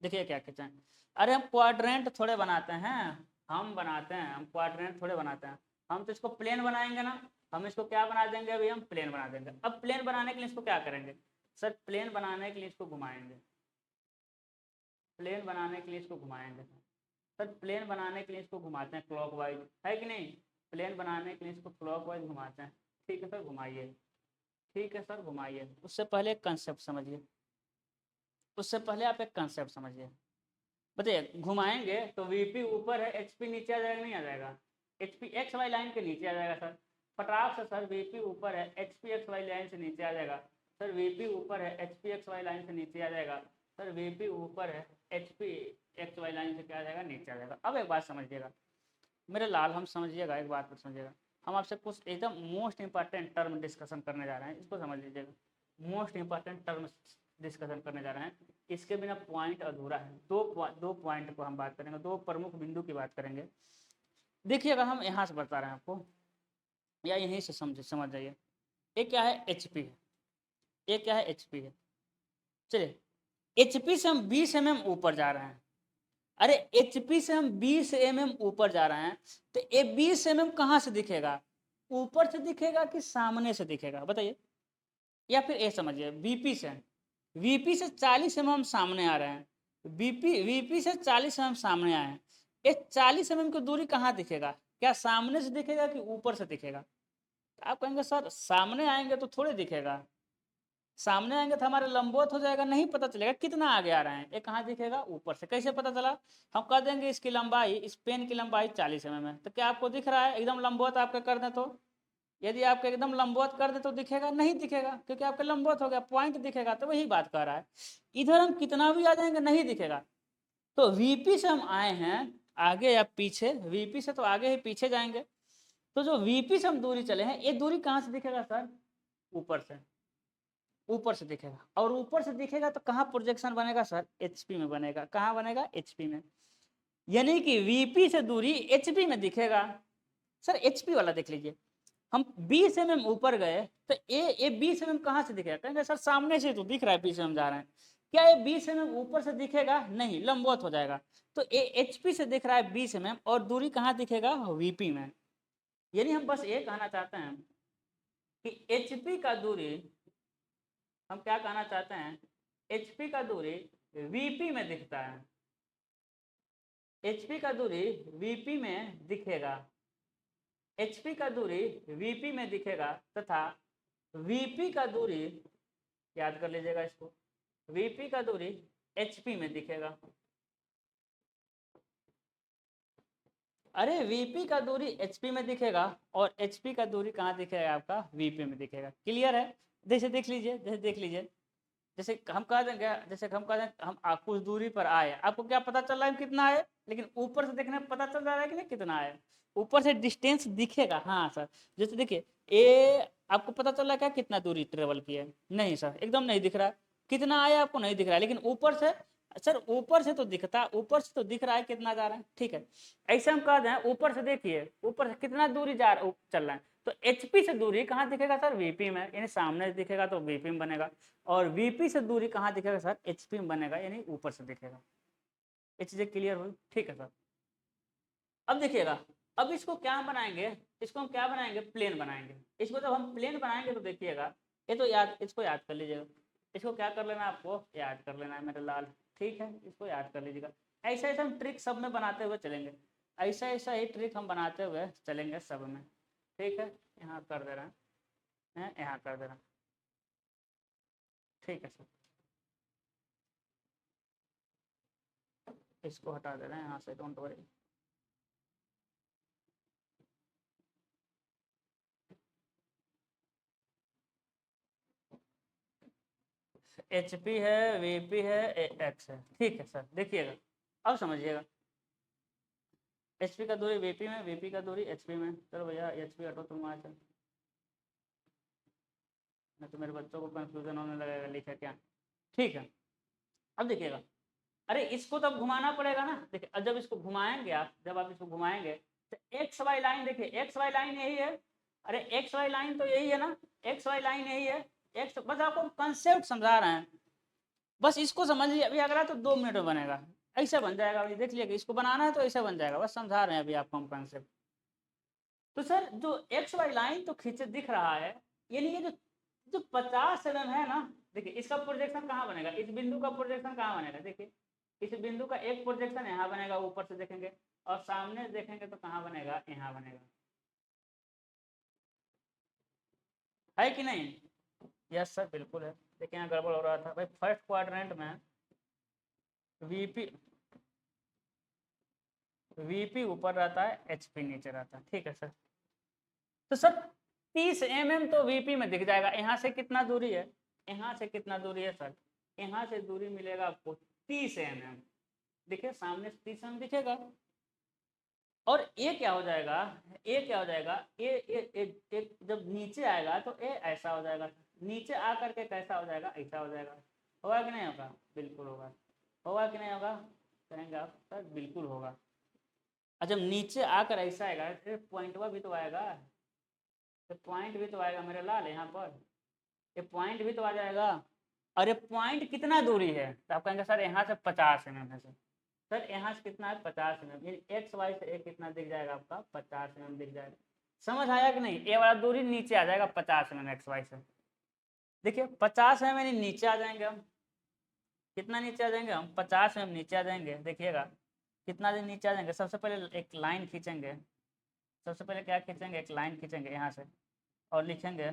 देखिए क्या खींचे हैं। अरे हम क्वाड्रेंट थोड़े बनाते हैं, हम बनाते हैं, हम क्वाड्रेंट थोड़े बनाते हैं, हम तो इसको प्लेन बनाएंगे ना। हम इसको क्या बना देंगे, अभी हम प्लेन बना देंगे। अब प्लेन बनाने के लिए इसको क्या करेंगे सर, प्लेन बनाने के लिए इसको घुमाएंगे, प्लेन बनाने के लिए इसको घुमाएंगे सर, प्लेन बनाने के लिए इसको घुमाते हैं क्लॉकवाइज, है कि नहीं, प्लेन बनाने के लिए इसको क्लॉकवाइज घुमाते हैं। ठीक है सर घुमाइए, ठीक है सर घुमाइए। उससे पहले एक कंसेप्ट समझिए, उससे पहले आप एक कंसेप्ट समझिए। बताइए घुमाएंगे तो VP ऊपर है, HP नीचे आ जाएगा, नहीं आ जाएगा, HP XY लाइन के नीचे आ जाएगा सर। फटाक से सर VP ऊपर है, HP XY लाइन से नीचे आ जाएगा। सर VP ऊपर है, HP XY लाइन से नीचे आ जाएगा। सर VP ऊपर है, HP XY लाइन से क्या आ जाएगा, नीचे आ जाएगा। अब एक बात समझिएगा मेरे लाल, हम समझिएगा, एक बात समझिएगा, हम आपसे कुछ एकदम मोस्ट इंपॉर्टेंट टर्म डिस्कशन करने जा रहे हैं, इसको समझ लीजिएगा। मोस्ट इंपॉर्टेंट टर्म डिस्कशन करने जा रहे हैं, इसके बिना पॉइंट अधूरा है। दो पॉइंट को हम बात करेंगे, दो प्रमुख बिंदु की बात करेंगे। देखिए अगर हम यहाँ से बता रहे हैं आपको, या यहीं से समझ जाइए, ये क्या है, HP है, ये क्या है, HP है। चलिए HP से हम 20 mm ऊपर जा रहे हैं, अरे HP से हम 20 mm ऊपर जा रहे हैं, तो ये 20 mm कहाँ से दिखेगा, ऊपर से दिखेगा कि सामने से दिखेगा, बताइए। या फिर ये समझिए VP से 40 mm हम सामने आ रहे हैं, VP से 40 mm सामने आए हैं, ये 40 mm की दूरी कहाँ दिखेगा, क्या सामने से दिखेगा कि ऊपर से दिखेगा। आप कहेंगे सर सामने आएंगे तो थोड़े दिखेगा, सामने आएंगे तो हमारे लंबवत हो जाएगा, नहीं पता चलेगा कितना आगे आ रहे हैं। ये कहाँ दिखेगा, ऊपर से। कैसे पता चला, हम कह देंगे इसकी लंबाई, इस पेन की लंबाई 40 mm है, तो क्या आपको दिख रहा है एकदम लंबवत आपका कर दें तो, यदि आपके एकदम लंबवत कर दे तो दिखेगा, नहीं दिखेगा, क्योंकि आपका लंबवत हो गया, पॉइंट दिखेगा। तो वही बात कर रहा है, इधर हम कितना भी आ जाएंगे नहीं दिखेगा। तो VP से हम आए हैं आगे या पीछे, VP से तो आगे ही पीछे जाएंगे, तो जो VP से हम दूरी चले हैं, ये दूरी कहाँ से दिखेगा सर, ऊपर से, ऊपर से दिखेगा। और ऊपर से दिखेगा तो कहाँ प्रोजेक्शन बनेगा सर, HP में बनेगा। कहाँ बनेगा, HP में, यानी कि VP से दूरी HP में दिखेगा। सर HP वाला देख लीजिए, हम 20 mm ऊपर गए तो ये 20 mm कहाँ से दिखेगा, कहेंगे सर सामने से तो दिख रहा है 20 mm जा रहे हैं, क्या ये 20 mm ऊपर से दिखेगा? नहीं, लंबवत हो जाएगा। तो ये HP से दिख रहा है 20 mm और दूरी कहाँ दिखेगा? VP में। यानी हम बस ये कहना चाहते हैं कि HP का दूरी, हम क्या कहना चाहते हैं, HP का दूरी VP में दिखता है, HP का दूरी VP में दिखेगा, HP का दूरी VP में दिखेगा तथा VP का दूरी, याद कर लीजिएगा इसको, VP का दूरी HP में दिखेगा। अरे VP का दूरी HP में दिखेगा और HP का दूरी कहाँ दिखेगा आपका? VP में दिखेगा। क्लियर है? जैसे देख लीजिए, जैसे हम कह देंगे, जैसे हम कह दें हम कुछ दूरी पर आए, आपको क्या पता चल रहा है कितना है, लेकिन ऊपर से देखने में पता चल रहा है कि नहीं कितना है, ऊपर से डिस्टेंस दिखेगा। हाँ सर, जैसे देखिए ए, आपको पता चल रहा है क्या कितना दूरी ट्रेवल की है? नहीं सर, एकदम नहीं दिख रहा है। कितना आया आपको नहीं दिख रहा है, लेकिन ऊपर से, सर ऊपर से तो दिखता, ऊपर से तो दिख रहा है कितना जा रहा है। ठीक है, ऐसे हम कह दें ऊपर से देखिए, ऊपर से कितना दूरी जा रहा चल रहा है, तो HP से दूरी कहाँ दिखेगा सर? VP में, यानी सामने दिखेगा तो VP में बनेगा। और VP से दूरी कहाँ दिखेगा सर? HP में बनेगा, यानी ऊपर से दिखेगा। ये चीजें क्लियर हुई? ठीक है सर। अब देखिएगा, अब इसको क्या बनाएंगे, इसको हम क्या बनाएंगे? प्लेन बनाएंगे। इसको जब हम प्लेन बनाएंगे तो देखिएगा, ये तो याद, इसको याद कर लीजिएगा, इसको क्या कर लेना है आपको? याद कर लेना है मेरे लाल। ठीक है, इसको याद कर लीजिएगा। ऐसा ऐसा हम ट्रिक सब में बनाते हुए चलेंगे, ऐसा ऐसा ही ट्रिक हम बनाते हुए चलेंगे सब में। ठीक है, यहाँ कर दे रहे हैं, यहाँ कर दे रहे हैं। ठीक है सर, इसको हटा दे रहे हैं यहाँ से, डोंट वरी। HP है, VP है, X है। ठीक है सर, देखिएगा अब समझिएगा, HP का दूरी VP में, VP का दूरी HP में। चलो भैया HP हटो तुम वहाँ से, नहीं तो मेरे बच्चों को कंफ्यूजन होने लगेगा लिखा क्या। ठीक है, अब देखिएगा, अरे इसको तब घुमाना पड़ेगा ना। देखिए जब इसको घुमाएंगे आप, जब आप इसको घुमाएंगे तो XY लाइन, देखिए XY लाइन यही है, अरे XY लाइन तो यही है ना, XY लाइन यही है, X, बस आपको कंसेप्ट समझा रहे हैं, बस इसको समझ लीजिए। अभी अगर तो 2 मिनट में बनेगा, ऐसा बन जाएगा। अभी देख लीजिए, इसको बनाना है तो ऐसा बन जाएगा, बस समझा रहे हैं अभी आपको हम कंसेप्ट। तो सर जो XY लाइन तो खींचे दिख रहा है, यानी ये जो जो 50 mm है ना, देखिए इसका प्रोजेक्शन कहाँ बनेगा? इस बिंदु का प्रोजेक्शन कहाँ बनेगा? देखिए इस बिंदु का एक प्रोजेक्शन यहाँ बनेगा, ऊपर से देखेंगे, और सामने देखेंगे तो कहाँ बनेगा? यहाँ बनेगा। है कि नहीं? यस सर, बिल्कुल है। देखिए यहाँ गड़बड़ हो रहा था भाई, फर्स्ट क्वाड्रेंट में वीपी ऊपर रहता है, HP नीचे रहता है। ठीक है सर, तो सर 30 mm तो VP में दिख जाएगा। यहाँ से कितना दूरी है? यहाँ से कितना दूरी है सर? यहाँ से दूरी मिलेगा आपको 30 mm। देखिए सामने से 30 mm दिखेगा, और ये क्या हो जाएगा, ये क्या हो जाएगा, ये जब नीचे आएगा तो ये ऐसा हो जाएगा, नीचे आकर के कैसा हो जाएगा? ऐसा हो जाएगा। होगा कि नहीं होगा? बिल्कुल होगा। होगा कि नहीं होगा? कहेंगे आप सर बिल्कुल होगा। और जब नीचे आकर ऐसा आएगा, फिर पॉइंटवा भी तो आएगा, तो पॉइंट भी तो आएगा मेरे लाल यहाँ पर, ये पॉइंट भी तो आ जाएगा। और ये पॉइंट कितना दूरी है? तो आप कहेंगे सर यहाँ से 50 mm है। सर यहाँ से कितना है? 50 mm, यानी XY से एक कितना दिख जाएगा आपका? 50 mm दिख जाएगा। समझ आया कि नहीं? ये वाला दूरी नीचे आ जाएगा 50 mm XY से। देखिए 50 mm यानी नीचे आ जाएंगे हम, कितना नीचे आ जाएंगे हम? 50 mm नीचे आ जाएंगे। देखिएगा कितना दिन नीचे आ जाएंगे। सबसे पहले एक लाइन खींचेंगे, सबसे पहले क्या खींचेंगे? एक लाइन खींचेंगे यहाँ से, और लिखेंगे,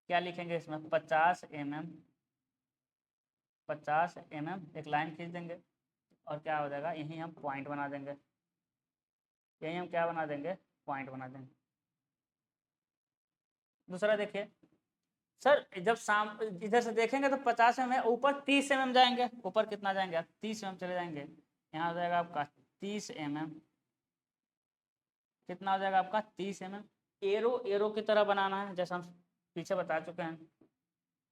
क्या लिखेंगे इसमें? 50 mm, 50 mm एक लाइन खींच देंगे, और क्या हो जाएगा? यहीं हम पॉइंट बना देंगे, यहीं हम क्या बना देंगे? पॉइंट बना देंगे। दूसरा देखिए सर, जब शाम इधर से देखेंगे तो 50 mm, ऊपर 30 mm जाएंगे, ऊपर कितना जाएंगे आप? 30 mm चले जाएंगे, यहाँ हो जाएगा आपका 30 mm। कितना हो जाएगा आपका? 30 mm। एरो एरो की तरह बनाना है, जैसा हम पीछे बता चुके हैं,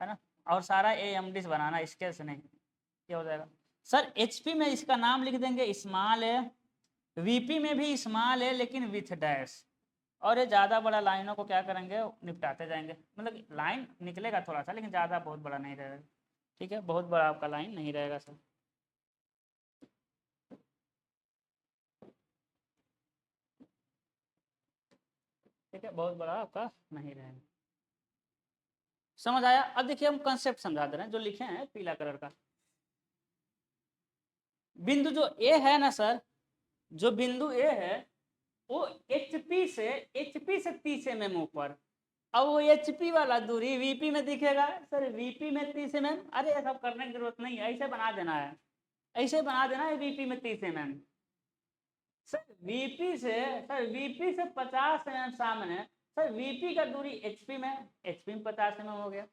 है ना, और सारा AMD बनाना है, स्केल से नहीं। क्या हो जाएगा सर? HP में इसका नाम लिख देंगे स्मॉल है, VP में भी स्मॉल है लेकिन विथ डैश, और ये ज़्यादा बड़ा लाइनों को क्या करेंगे? निपटाते जाएंगे, मतलब लाइन निकलेगा थोड़ा सा, लेकिन ज़्यादा बहुत बड़ा नहीं रहेगा। ठीक है, बहुत बड़ा आपका लाइन नहीं रहेगा सर। ठीक है, बहुत बड़ा आपका नहीं रहेगा। समझ आया? अब देखिए हम कंसेप्ट समझा दे रहे हैं जो लिखे हैं पीला कलर का। बिंदु जो ए है ना सर, जो बिंदु ए है वो HP से 30 mm ऊपर। अब वो HP वाला दूरी VP में दिखेगा सर, VP में 30 mm। अरे ये सब करने की जरूरत नहीं है, ऐसे बना देना है, ऐसे बना देना है VP में 30 mm। सर VP से 50 mm सामने, सर VP का दूरी HP में 50 mm हो गया।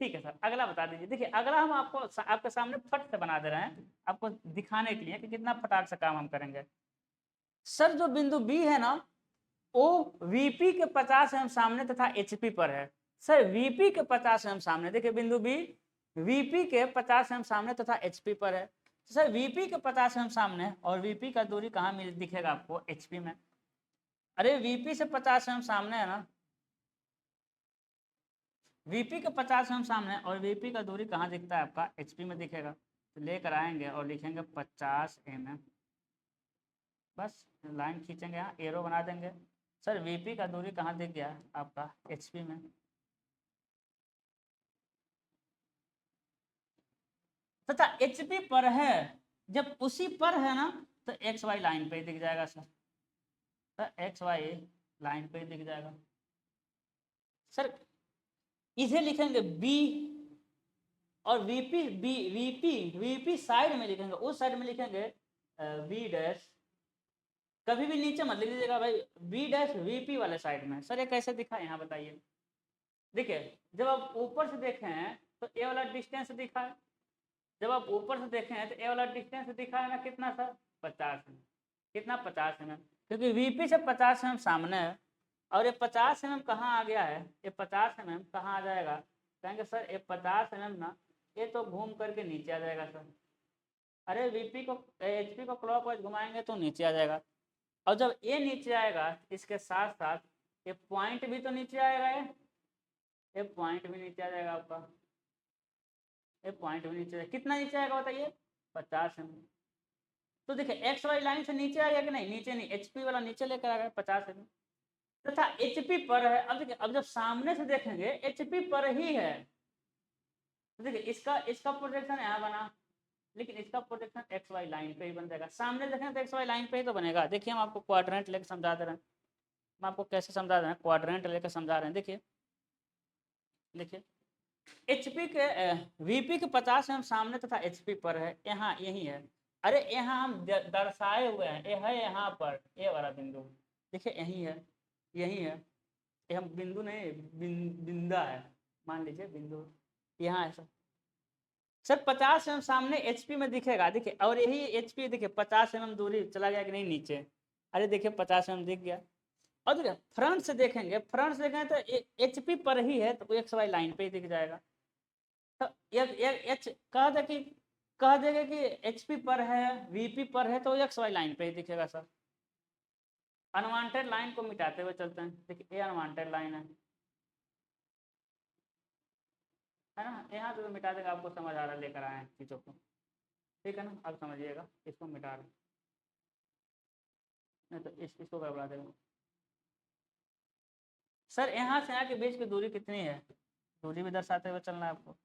ठीक है सर, अगला बता दीजिए। देखिए अगला हम आपके सामने फट से बना दे रहे हैं, आपको दिखाने के लिए कि कितना फटाक से काम हम करेंगे। सर जो बिंदु B है ना, वो VP के 50 mm सामने तथा HP पर है। सर VP के 50 mm सामने, देखिए बिंदु B VP के 50 mm सामने तथा HP पर है। सर VP के 50 mm सामने और VP का दूरी कहाँ मिल दिखेगा आपको? HP में। अरे VP से 50 mm सामने है ना, VP के 50 mm सामने और VP का दूरी कहाँ दिखता है आपका? HP में दिखेगा। तो लेकर आएंगे और लिखेंगे 50 mm, बस लाइन खींचेंगे, यहाँ एरो बना देंगे। सर VP का दूरी कहाँ दिख गया आपका? HP में। तथा HP पर है, जब उसी पर है ना तो XY लाइन पे ही दिख जाएगा सर, तो XY लाइन पे ही दिख जाएगा। सर इसे लिखेंगे B और VP साइड में लिखेंगे, उस साइड में लिखेंगे B डैश। कभी भी नीचे मत लिख लीजिएगा भाई, B डैश VP वाले साइड में। सर ये कैसे दिखा यहाँ बताइए? देखिए जब आप ऊपर से देखें हैं तो ए वाला डिस्टेंस दिखा है, जब आप ऊपर से देखें हैं तो ए वाला डिस्टेंस दिखा है ना, कितना सर? 50 mm। कितना? 50 mm, क्योंकि VP से 50 mm सामने है और ये 50 mm कहाँ आ गया है? ये 50 mm कहाँ आ जाएगा? कहेंगे सर ये 50 mm ना, ये तो घूम करके नीचे आ जाएगा सर। अरे HP को क्लॉकवाइज घुमाएंगे तो नीचे आ जाएगा, और जब ये नीचे आएगा इसके साथ साथ ये पॉइंट भी तो नीचे आएगा, ये पॉइंट भी नीचे आ जाएगा आपका, ये पॉइंट भी नीचे। कितना नीचे आएगा बताइए? 50 mm। तो देखिए XY लाइन से नीचे आ गया कि नहीं? नीचे नहीं, HP वाला नीचे लेकर आ गया 50 mm तथा HP पर है। अब देखिए, अब जब सामने से देखेंगे HP पर ही है, तो देखिए इसका इसका प्रोजेक्शन यहाँ बना, लेकिन इसका प्रोजेक्शन XY लाइन पे ही बन जाएगा। सामने देखें तो XY लाइन पे ही तो बनेगा। देखिए हम आपको क्वाड्रेंट लेकर समझा दे रहे हैं, हम आपको कैसे समझा रहे हैं, क्वाड्रेंट लेकर समझा रहे हैं। देखिए देखिए HP के VP के 50 mm सामने तथा HP पर है, यहाँ यही है। अरे यहाँ हम दर्शाए हुए हैं, ये है यहाँ पर, ये वाला बिंदु देखिए यही है, यही है। ये हम बिंदु नहीं, बिंदा है, मान लीजिए बिंदु यहाँ है सर। सर 50 mm सामने HP में दिखेगा, देखिए, और यही HP देखिए 50 mm दूरी चला गया कि नहीं नीचे? अरे देखिए 50 mm दिख गया। और देखिए फ्रंट से देखेंगे, फ्रंट से देखेंगे तो HP पर ही है, तो XY लाइन पे ही दिख जाएगा। तो एच कह देगा कि HP पर है, VP पर है, तो XY लाइन पे ही दिखेगा सर। अनवांटेड लाइन को मिटाते हुए चलते हैं। देखिए ये अनवांटेड लाइन है ना, यहाँ तो मिटा देगा, आपको समझ आ रहा है, लेकर आए हैं चीज़ों को, ठीक है ना? अब समझिएगा, इसको मिटा रहे, नहीं तो इसको गड़बड़ा देगा। सर यहाँ से यहाँ के बीच की दूरी कितनी है? दूरी भी दर्शाते हुए चलना है आपको,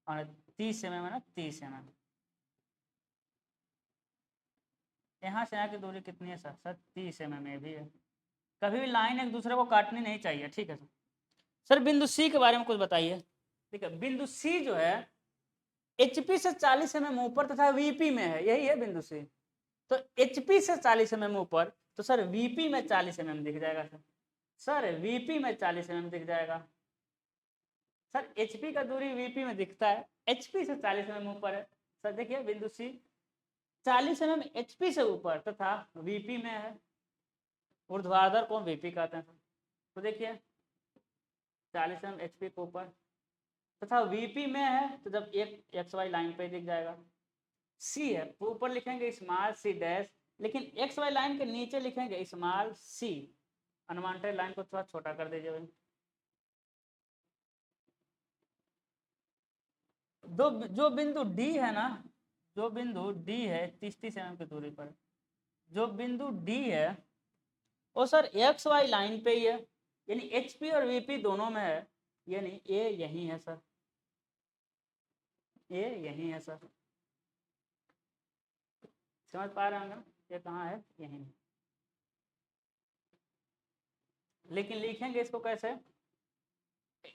और 30 mm है ना, 30 mm। यहाँ से यहाँ की दूरी कितनी है सर? सर 30 mm में भी है। कभी भी लाइन एक दूसरे को काटनी नहीं चाहिए, ठीक है सर। सर बिंदु C के बारे में कुछ बताइए। ठीक है, बिंदु C जो है HP से 40 mm ऊपर तथा VP में है, यही है बिंदु C। तो HP से 40 mm ऊपर, तो सर VP में 40 mm दिख जाएगा सर। सर VP में 40 mm दिख जाएगा। सर HP का दूरी VP में दिखता है, HP से 40 mm ऊपर है। सर देखिए बिंदु C 40 mm HP से ऊपर तथा VP में है, ऊर्ध्वाधर कोण VP कहते हैं। तो देखिए 40 mm HP के ऊपर तथा VP में है, तो जब एक XY लाइन पे दिख जाएगा। C है, ऊपर लिखेंगे स्मॉल c डैश, लेकिन XY लाइन के नीचे लिखेंगे स्मॉल c। अनवांटेड लाइन को थोड़ा छोटा कर दीजिए भाई। जो बिंदु डी है ना, जो बिंदु डी है 30 mm की दूरी पर, जो बिंदु डी है वो सर एक्स वाई लाइन पे ही है, यानी एच पी और वी पी दोनों में है, यानी ए यही है सर, ए यही है सर। समझ पा रहे होंगे ये कहाँ है, यहीं। लेकिन लिखेंगे इसको कैसे,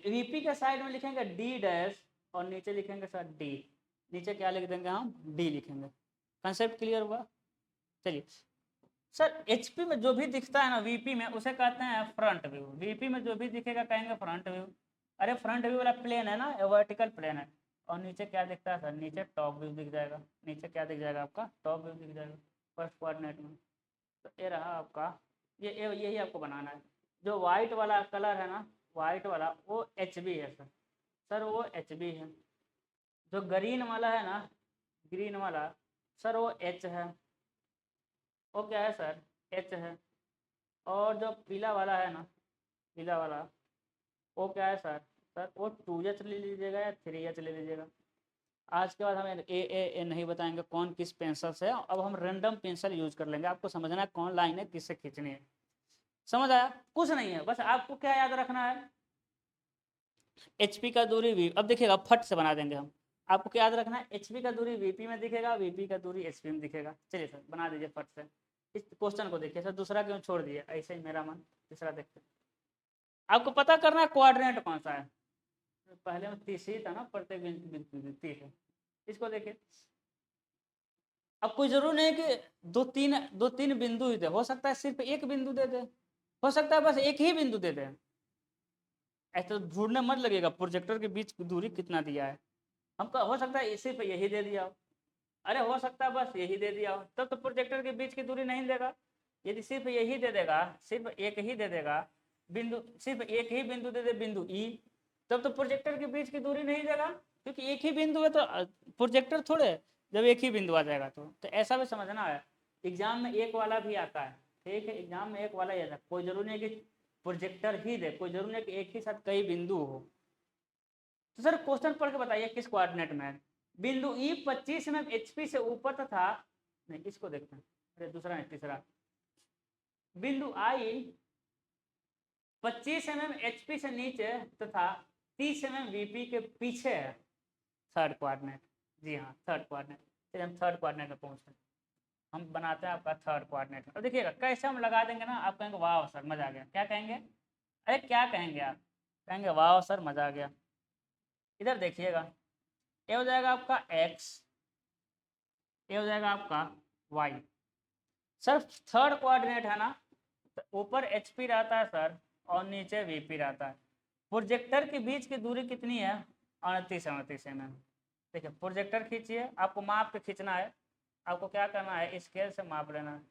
वीपी के साइड में लिखेंगे डी डैश और नीचे लिखेंगे सर डी, नीचे क्या लिख देंगे हम, डी लिखेंगे। कंसेप्ट क्लियर हुआ। चलिए सर एचपी में जो भी दिखता है ना वीपी में उसे कहते हैं फ्रंट व्यू, वीपी में जो भी दिखेगा कहेंगे फ्रंट व्यू। अरे फ्रंट व्यू वाला प्लेन है ना, वर्टिकल प्लेन है, और नीचे क्या दिखता है सर, नीचे टॉप व्यू दिख जाएगा, नीचे क्या दिख जाएगा आपका, टॉप व्यू दिख जाएगा फर्स्ट कोऑर्डिनेट में। तो ये रहा आपका, यही आपको बनाना है। जो वाइट वाला कलर है ना, वाइट वाला वो एच बी है सर, सर वो एच बी है। जो ग्रीन वाला है ना, ग्रीन वाला सर वो एच है, वो क्या है सर, एच है। और जो पीला वाला है ना, पीला वाला वो क्या है सर, सर वो 2H ले लीजिएगा या 3H ले लीजिएगा। आज के बाद हम ए नहीं बताएंगे कौन किस पेंसिल से, अब हम रैंडम पेंसिल यूज कर लेंगे, आपको समझना है कौन लाइन है किससे खींचनी है। समझ आया, कुछ नहीं है, बस आपको क्या याद रखना है, एचपी का दूरी वी, अब देखिएगा फट से बना देंगे हम। आपको क्या याद रखना है, एचपी का दूरी वीपी में दिखेगा, वीपी का दूरी एचपी में दिखेगा। चलिए सर बना दीजिए फट से। इस क्वेश्चन को देखिए सर, दूसरा क्यों छोड़ दिए, ऐसे ही मेरा मन, तीसरा देखते हैं। आपको पता करना है कोऑर्डिनेट कौन सा है, पहले में 30 ही था ना, प्रत्येक बिंदु 30 है। इसको देखिए, अब कोई जरूर नहीं कि दो तीन बिंदु ही दे, हो सकता है सिर्फ एक बिंदु दे दे, हो सकता है बस एक ही बिंदु दे दे। ऐसा ढूंढने मत लगेगा प्रोजेक्टर के बीच की दूरी कितना दिया है, हमको हो सकता है सिर्फ यही दे दिया हो, अरे हो सकता है बस यही दे दिया हो, तब तो प्रोजेक्टर के बीच की दूरी नहीं देगा। यदि सिर्फ यही दे देगा, सिर्फ एक ही दे देगा बिंदु, सिर्फ एक ही बिंदु दे दे बिंदु ई, तब तो प्रोजेक्टर के बीच की दूरी नहीं देगा, क्योंकि एक ही बिंदु है तो प्रोजेक्टर थोड़े, जब एक ही बिंदु आ जाएगा तो ऐसा भी समझना है। एग्जाम में एक वाला भी आता है, ठीक है, एग्जाम में एक वाला ही आता है, कोई जरूरी नहीं कि प्रोजेक्टर ही दे, कोई जरूरी नहीं कि एक ही साथ कई बिंदु हो। तो सर क्वेश्चन पढ़ के बताइए किस कोऑर्डिनेट में है। बिंदु ई 25 mm एचपी से ऊपर तथा, नहीं इसको देखते हैं, अरे दूसरा नहीं तीसरा, बिंदु आई 25 mm एचपी से नीचे तथा 30 mm वीपी के पीछे है, थर्ड कोऑर्डिनेट। जी हाँ थर्ड कोऑर्डिनेट, चलिए हम थर्ड कोऑर्डिनेट में पहुंचते हैं, हम बनाते हैं आपका थर्ड कोऑर्डिनेट। अब देखिएगा कैसे हम लगा देंगे ना, आप कहेंगे वाह सर मजा आ गया, क्या कहेंगे, अरे क्या कहेंगे आप, कहेंगे वाह सर मजा आ गया। इधर देखिएगा, ये हो जाएगा आपका x, ये हो जाएगा आपका y। सर थर्ड कोऑर्डिनेट है ना, तो ऊपर एच पी रहता है सर और नीचे वी पी रहता है। प्रोजेक्टर के बीच की दूरी कितनी है, 38 mm। देखिए प्रोजेक्टर खींचिए, आपको माप के खींचना है, आपको क्या करना है स्केल से माप लेना है,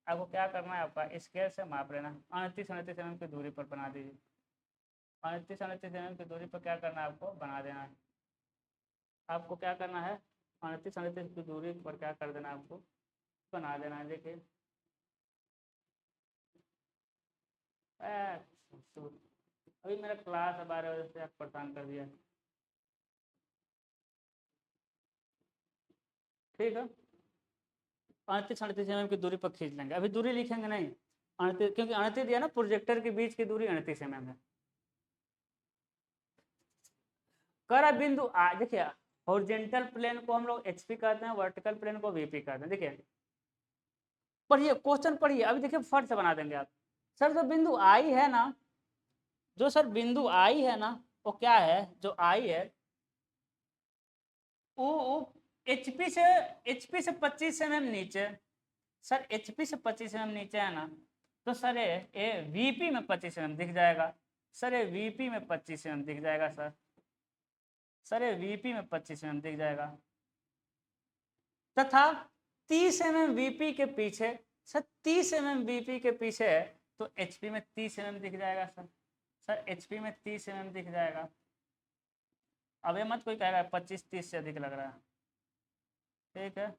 आपको क्या करना है आपका स्केल से माप लेना है, 38 mm की दूरी पर बना दीजिए, 38 mm की दूरी पर क्या करना है आपको बना देना है, आपको क्या करना है 38 की दूरी पर क्या कर देना है आपको बना देना है। देखिए अभी मेरा क्लास है 12 बजे से, आप परेशान कर दिया, ठीक है 38 mm की दूरी पर खींच लेंगे, अभी दूरी लिखेंगे नहीं 38, क्योंकि 38 दिया ना, प्रोजेक्टर के बीच की दूरी 38 mm है। करा बिंदु आ, देखिए हॉरिजॉन्टल प्लेन को हम लोग एचपी कहते हैं, वर्टिकल प्लेन को वीपी कहते हैं। देखिए पढ़िए क्वेश्चन पढ़िए, अभी देखिए फट से बना देंगे आप। सर जो बिंदु आई है ना, जो सर बिंदु आई है ना, वो क्या है, जो आई है वो एचपी से 25 mm नीचे, सर एचपी से 25 mm नीचे है ना, तो सर ये वीपी में 25 mm दिख जाएगा, सर ये वीपी में 25 mm दिख जाएगा सर, सर ये वीपी में 25 mm दिख जाएगा, तथा 30 mm वीपी के पीछे, सर 30 mm वीपी के पीछे है तो एचपी में 30 mm दिख जाएगा सर, सर एचपी में 30 mm दिख जाएगा। अब ये मत कोई कहेगा 25-30 से अधिक लग रहा है, ठीक है।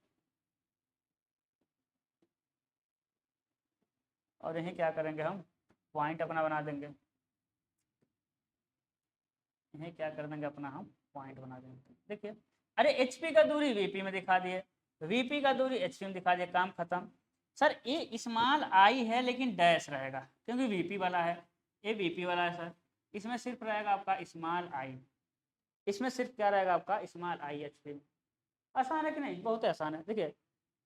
और यही क्या करेंगे हम पॉइंट अपना बना देंगे, यही क्या कर देंगे अपना हम पॉइंट बना देंगे। देखिए अरे एचपी का दूरी वीपी में दिखा दिए, वीपी का दूरी एचपी में दिखा दिए, काम खत्म। सर ये स्मॉल आई है लेकिन डैश रहेगा क्योंकि वीपी वाला है, ये वीपी वाला है सर, इसमें सिर्फ रहेगा आपका स्मॉल आई, इसमें सिर्फ क्या रहेगा आपका स्मॉल आई एचपी में। आसान है कि नहीं, बहुत आसान है। देखिए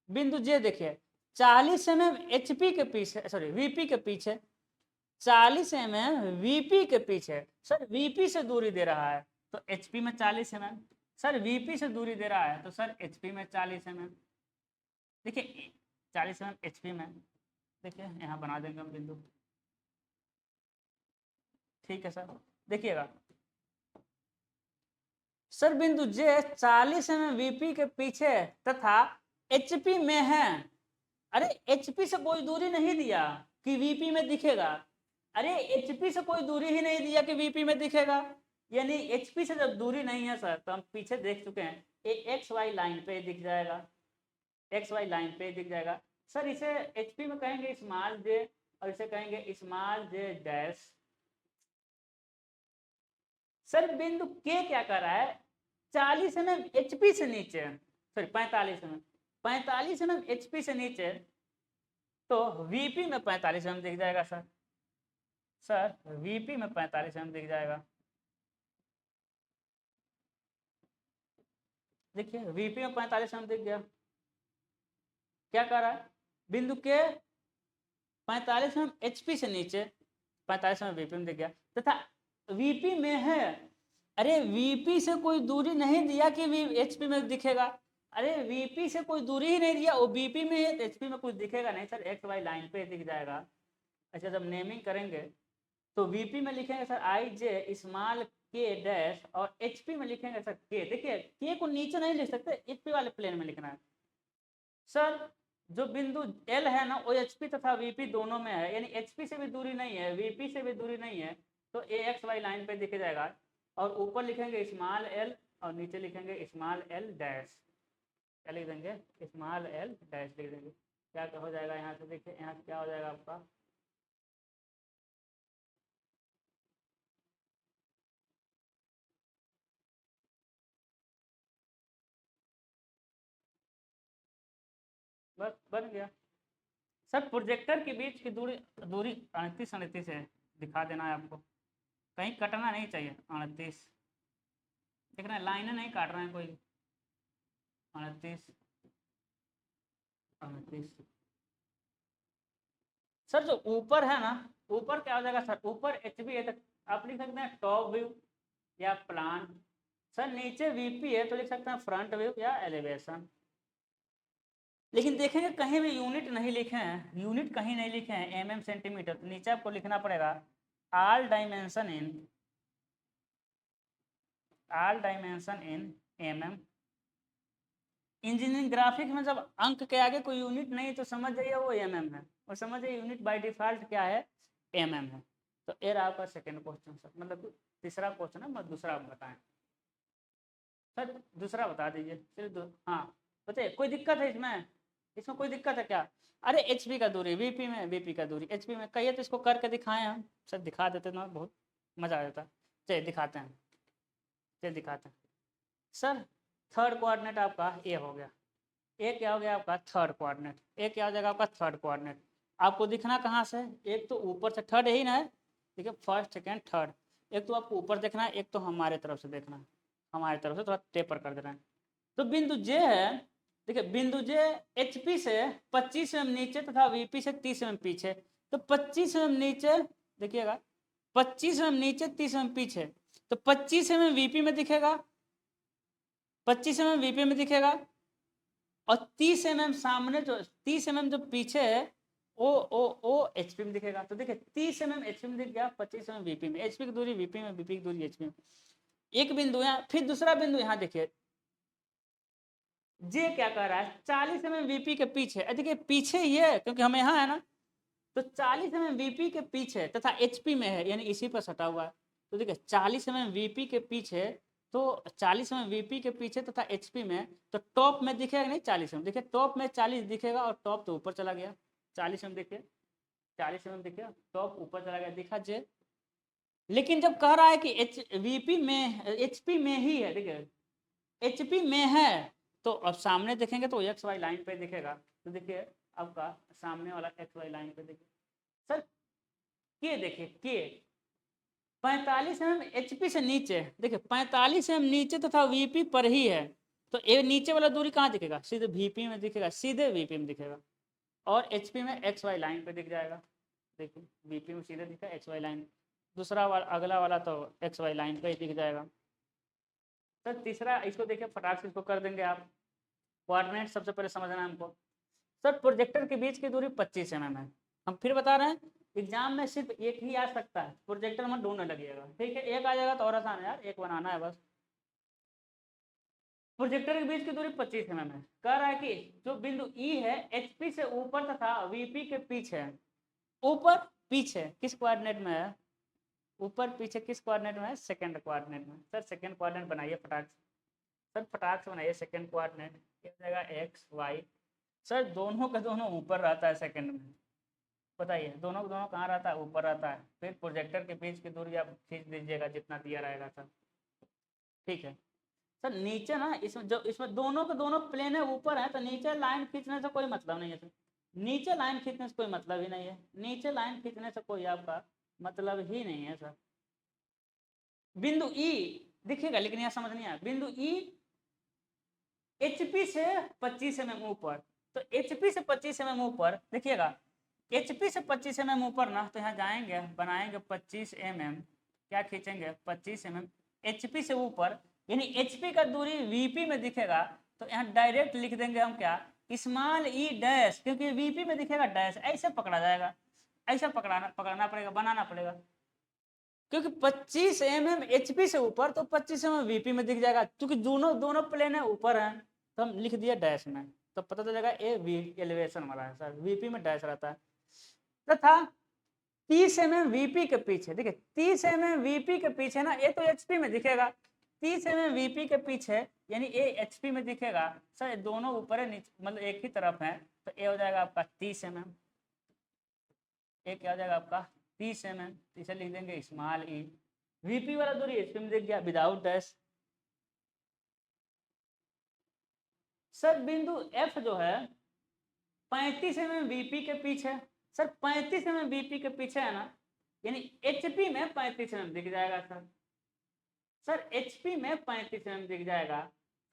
बिंदु जे देखिए 40 mm एचपी के पीछे, सॉरी वीपी के पीछे, 40 mm वीपी के पीछे, सर वीपी से दूरी दे रहा है तो एचपी में 40 mm, सर वीपी से दूरी दे रहा है तो सर एचपी में 40 mm। देखिए 40 mm एचपी में, देखिए यहाँ बना देंगे हम बिंदु, ठीक है सर। देखिएगा सर बिंदु जे 40 mm वीपी के पीछे तथा एचपी में है। अरे एचपी से कोई दूरी नहीं दिया कि वीपी में दिखेगा, अरे एचपी से कोई दूरी ही नहीं दिया कि वीपी में दिखेगा, यानी एचपी से जब दूरी नहीं है सर, तो हम पीछे देख चुके हैं, ये एक्स वाई लाइन पे दिख जाएगा, एक्स वाई लाइन पे दिख जाएगा। सर इसे एचपी में कहेंगे स्मॉल जे और इसे कहेंगे स्मॉल जे डैश। सर बिंदु के क्या कर रहा है, 40 mm एचपी से नीचे, सॉरी 45 mm, 45 mm एचपी से नीचे, तो वीपी में 45 mm दिख जाएगा सर, सर वीपी में 45 mm दिख जाएगा। देखिए वीपी में 45 mm दिख गया, क्या कर रहा है बिंदु के 45 mm एचपी से नीचे, 45 mm वीपी में दिख गया तथा वीपी में है। अरे वीपी से कोई दूरी नहीं दिया कि एचपी में दिखेगा, अरे वीपी से कोई दूरी ही नहीं दिया, वो बीपी में है तो एचपी में कुछ दिखेगा नहीं सर, एक्स वाई लाइन पे दिख जाएगा। अच्छा जब नेमिंग करेंगे तो वीपी में लिखेंगे सर आई जे स्मॉल के डैश और एचपी में लिखेंगे सर के। देखिए के को नीचे नहीं लिख सकते, एचपी वाले प्लेन में लिखना है सर। जो बिंदु एल है ना वो एचपी तथा वीपी दोनों में है, यानी एचपी से भी दूरी नहीं है, वीपी से भी दूरी नहीं है, तो ए एक्स वाई लाइन पे दिख जाएगा। और ऊपर लिखेंगे स्मॉल एल और नीचे लिखेंगे स्मॉल एल डैश, क्या लिख देंगे स्मॉल एल डैश लिख देंगे। क्या हो जाएगा यहाँ से, देखिए यहाँ क्या हो जाएगा आपका, बस बन गया। सर प्रोजेक्टर के बीच की दूरी, दूरी 38 है, दिखा देना है आपको, कहीं कटना नहीं चाहिए। 38 देख रहे हैं, लाइनें नहीं काट रहे हैं कोई, 38 38। सर जो ऊपर है ना, ऊपर क्या हो जाएगा सर, ऊपर एच बी है तो आप लिख सकते हैं टॉप व्यू या प्लान। सर नीचे वीपी है तो लिख सकते हैं फ्रंट व्यू या एलिवेशन। लेकिन देखेंगे कहीं भी यूनिट नहीं लिखे हैं, यूनिट कहीं नहीं लिखे हैं एमएम सेंटीमीटर, तो नीचे आपको लिखना पड़ेगा all dimension in MM. Engineering graphic में जब अंक के आगे कोई यूनिट नहीं तो समझ जाइए वो एमएम है, और समझ जाइए यूनिट बाय डिफॉल्ट क्या है, एमएम है। तो ये रहा आपका सेकेंड क्वेश्चन सर, मतलब तीसरा क्वेश्चन है, मैं दूसरा बताएं सर, दूसरा बता दीजिए सिर्फ हाँ बताइए, कोई दिक्कत है इसमें, इसमें कोई दिक्कत है क्या। अरे एचपी का दूरी वीपी में, वीपी का दूरी एचपी में, कहिए तो इसको करके दिखाएं हम सर, दिखा देते ना बहुत मज़ा आ जाता। चलिए दिखाते हैं, चलिए दिखाते हैं सर। थर्ड कोऑर्डिनेट आपका ए हो गया, ए क्या हो गया आपका थर्ड कोऑर्डिनेट, ए क्या हो जाएगा आपका थर्ड कोऑर्डिनेट। आपको दिखना कहाँ से, एक तो ऊपर से, थर्ड यही ना है, ठीक है फर्स्ट सेकेंड थर्ड, एक तो आपको ऊपर देखना है, एक तो हमारे तरफ से देखना है, हमारी तरफ से थोड़ा टेपर कर देना है। तो बिंदु जे है, देखिए बिंदु जे एचपी से 25 mm नीचे तथा वीपी से 30 mm पीछे, तो 25 mm नीचे, देखिएगा 25 mm नीचे 30 mm पीछे, तो 25 mm वीपी में दिखेगा, 25 mm वीपी में दिखेगा, और 30 mm सामने जो 30 mm जो पीछे है ओ एचपी में दिखेगा। तो देखिए 30 mm एचपी में दिख गया, 25 mm वीपी में, एचपी की दूरी वीपी में, वीपी की दूरी एचपी में, एक बिंदु है। फिर दूसरा बिंदु यहाँ देखिए, जे क्या कर रहा है 40 mm वीपी के पीछे, देखिए पीछे ही है क्योंकि हम यहाँ है ना, तो 40 mm वीपी के पीछे तथा एचपी में है, यानी इसी पर सटा हुआ है। तो देखिए 40 mm वीपी के पीछे, तो 40 mm वीपी के पीछे तथा एचपी में, तो टॉप में दिखेगा नहीं 40 mm, देखिए टॉप में 40 दिखेगा और टॉप तो ऊपर चला गया, 40 mm देखिए, 40 mm देखिए टॉप ऊपर चला गया, दिखा जे। लेकिन जब कह रहा है कि एच वीपी में एचपी में ही है, देखिए HP में है तो अब सामने देखेंगे तो एक्स वाई लाइन पे दिखेगा। तो देखिए आपका सामने वाला एक्स वाई लाइन पे देखिए सर, के देखिए के 45 mm HP से नीचे, देखिए 45 mm नीचे तथा VP पर ही है, तो ये नीचे वाला दूरी कहाँ दिखेगा, सीधे VP में दिखेगा, सीधे VP में दिखेगा। और HP में XY लाइन पे दिख जाएगा, देखिए VP में सीधे दिखा, XY लाइन दूसरा वाला अगला वाला तो XY लाइन पे ही दिख जाएगा। सर तीसरा इसको देखिए फटाक से इसको कर देंगे आप, कोऑर्डिनेट सबसे पहले समझना है हमको। सर प्रोजेक्टर के बीच की दूरी 25 mm है। हम फिर बता रहे हैं एग्जाम में सिर्फ एक ही आ सकता है, प्रोजेक्टर में ढूंढने लगेगा, ठीक है एक आ जाएगा तो और आसान है यार, एक बनाना है बस। प्रोजेक्टर के बीच की दूरी 25 mm है। कह रहा है कि जो बिंदु E है HP से ऊपर तथा VP के पीछे है, ऊपर पीछे किस कोऑर्डिनेट में है, ऊपर पीछे किस कोऑर्डिनेट में है, सेकंड कोऑर्डिनेट में। सर सेकंड कोऑर्डिनेट बनाइए फटाक से, सर फटाक से बनाइए सेकंड कोऑर्डिनेट, क्या हो जाएगा एक्स वाई। सर दोनों का दोनों ऊपर रहता है सेकंड में, बताइए दोनों का दोनों कहाँ रहता है, ऊपर रहता है। फिर प्रोजेक्टर के बीच की दूरी आप खींच दीजिएगा जितना दिया रहेगा सर, ठीक है। सर नीचे ना इसमें जो इसमें दोनों के दोनों प्लेन है ऊपर है, तो नीचे लाइन खींचने से कोई मतलब नहीं है सर, नीचे लाइन खींचने से कोई मतलब ही नहीं है, नीचे लाइन खींचने से कोई आपका मतलब ही नहीं है सर। बिंदु ई दिखेगा लेकिन यहाँ समझ नहीं आया, बिंदु ई HP से 25 mm ऊपर, तो HP से 25 mm ऊपर देखिएगा, HP से 25 mm ऊपर ना, तो यहाँ जाएंगे बनाएंगे 25 mm, क्या खींचेंगे 25 mm HP से ऊपर, यानी HP का दूरी VP में दिखेगा, तो यहाँ डायरेक्ट लिख देंगे हम क्या, स्मॉल ई डैश, क्योंकि VP में दिखेगा डैश, ऐसे पकड़ा जाएगा, ऐसा पकड़ना पड़ेगा, बनाना पड़ेगा, क्योंकि 25 mm HP से ऊपर तो 25 mm VP में दिख जाएगा, क्योंकि दोनों दोनों प्लेन है ऊपर है, तो हम लिख दिया डैश में, तो पता चल जाएगा ए वी एलिवेशन वाला है सर, VP में डैश रहता है। तथा 30 mm VP के पीछे, देखिए 30 mm VP के पीछे ना, ये तो HP में दिखेगा, 30 mm VP के पीछे यानी ये HP में दिखेगा सर, दोनों ऊपर है नीचे मतलब एक ही तरफ है, तो ये हो जाएगा आपका 30 mm, ये क्या हो जाएगा आपका 30 mm, इसे लिख देंगे स्मॉल ई। VP वाला दूरी HP में दिख गया विदाउट डैश। सर बिंदु F जो है 35 mm VP के पीछे, सर 35 mm VP के पीछे है ना, यानी HP में 35 mm दिख जाएगा सर, सर HP में 35 mm दिख जाएगा।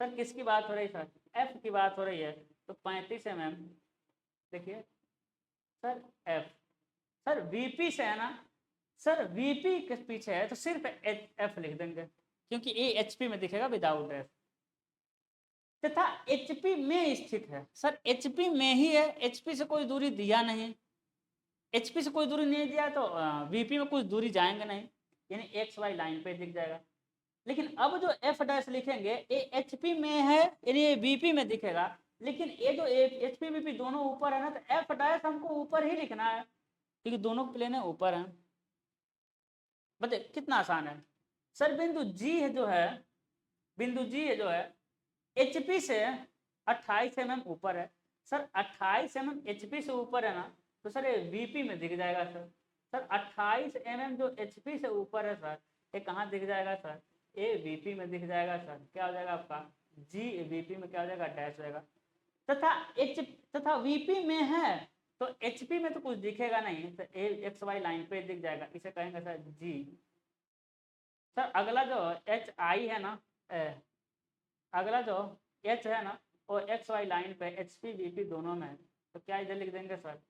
सर किसकी बात हो रही है सर, F की बात हो रही है, तो 35 mm देखिए सर F, सर VP से है ना, सर VP के पीछे है तो सिर्फ F लिख देंगे, क्योंकि ये HP में दिखेगा विदाउट F, तथा HP में स्थित है, सर HP में ही है, HP से कोई दूरी दिया नहीं, HP से कोई दूरी नहीं दिया तो VP में कुछ दूरी जाएंगे नहीं, यानी XY लाइन पे दिख जाएगा। लेकिन अब जो F डैश लिखेंगे ये HP में है, यानी ये VP में दिखेगा, लेकिन ये जो HP VP दोनों ऊपर है ना, तो F डैश हमको ऊपर ही लिखना है, क्योंकि दोनों प्लेन है ऊपर है। बताइए कितना आसान है सर। बिंदु G है जो है, बिंदु G है जो है HP से 28 mm ऊपर है, सर 28 mm HP से ऊपर है ना, तो सर ये VP में दिख जाएगा सर, सर 28 mm जो HP से ऊपर है सर, ये कहाँ दिख जाएगा सर, ये VP में दिख जाएगा सर, क्या हो जाएगा आपका G VP में क्या हो जाएगा डैश हो जाएगा, तथा VP में है तो HP में तो कुछ दिखेगा नहीं, तो XY लाइन पे दिख जाएगा, इसे कहेंगे सर G। सर अगला जो HI है ना, अगला जो H है ना, वो XY लाइन पे HP VP दोनों में है, तो क्या इधर लिख देंगे सर,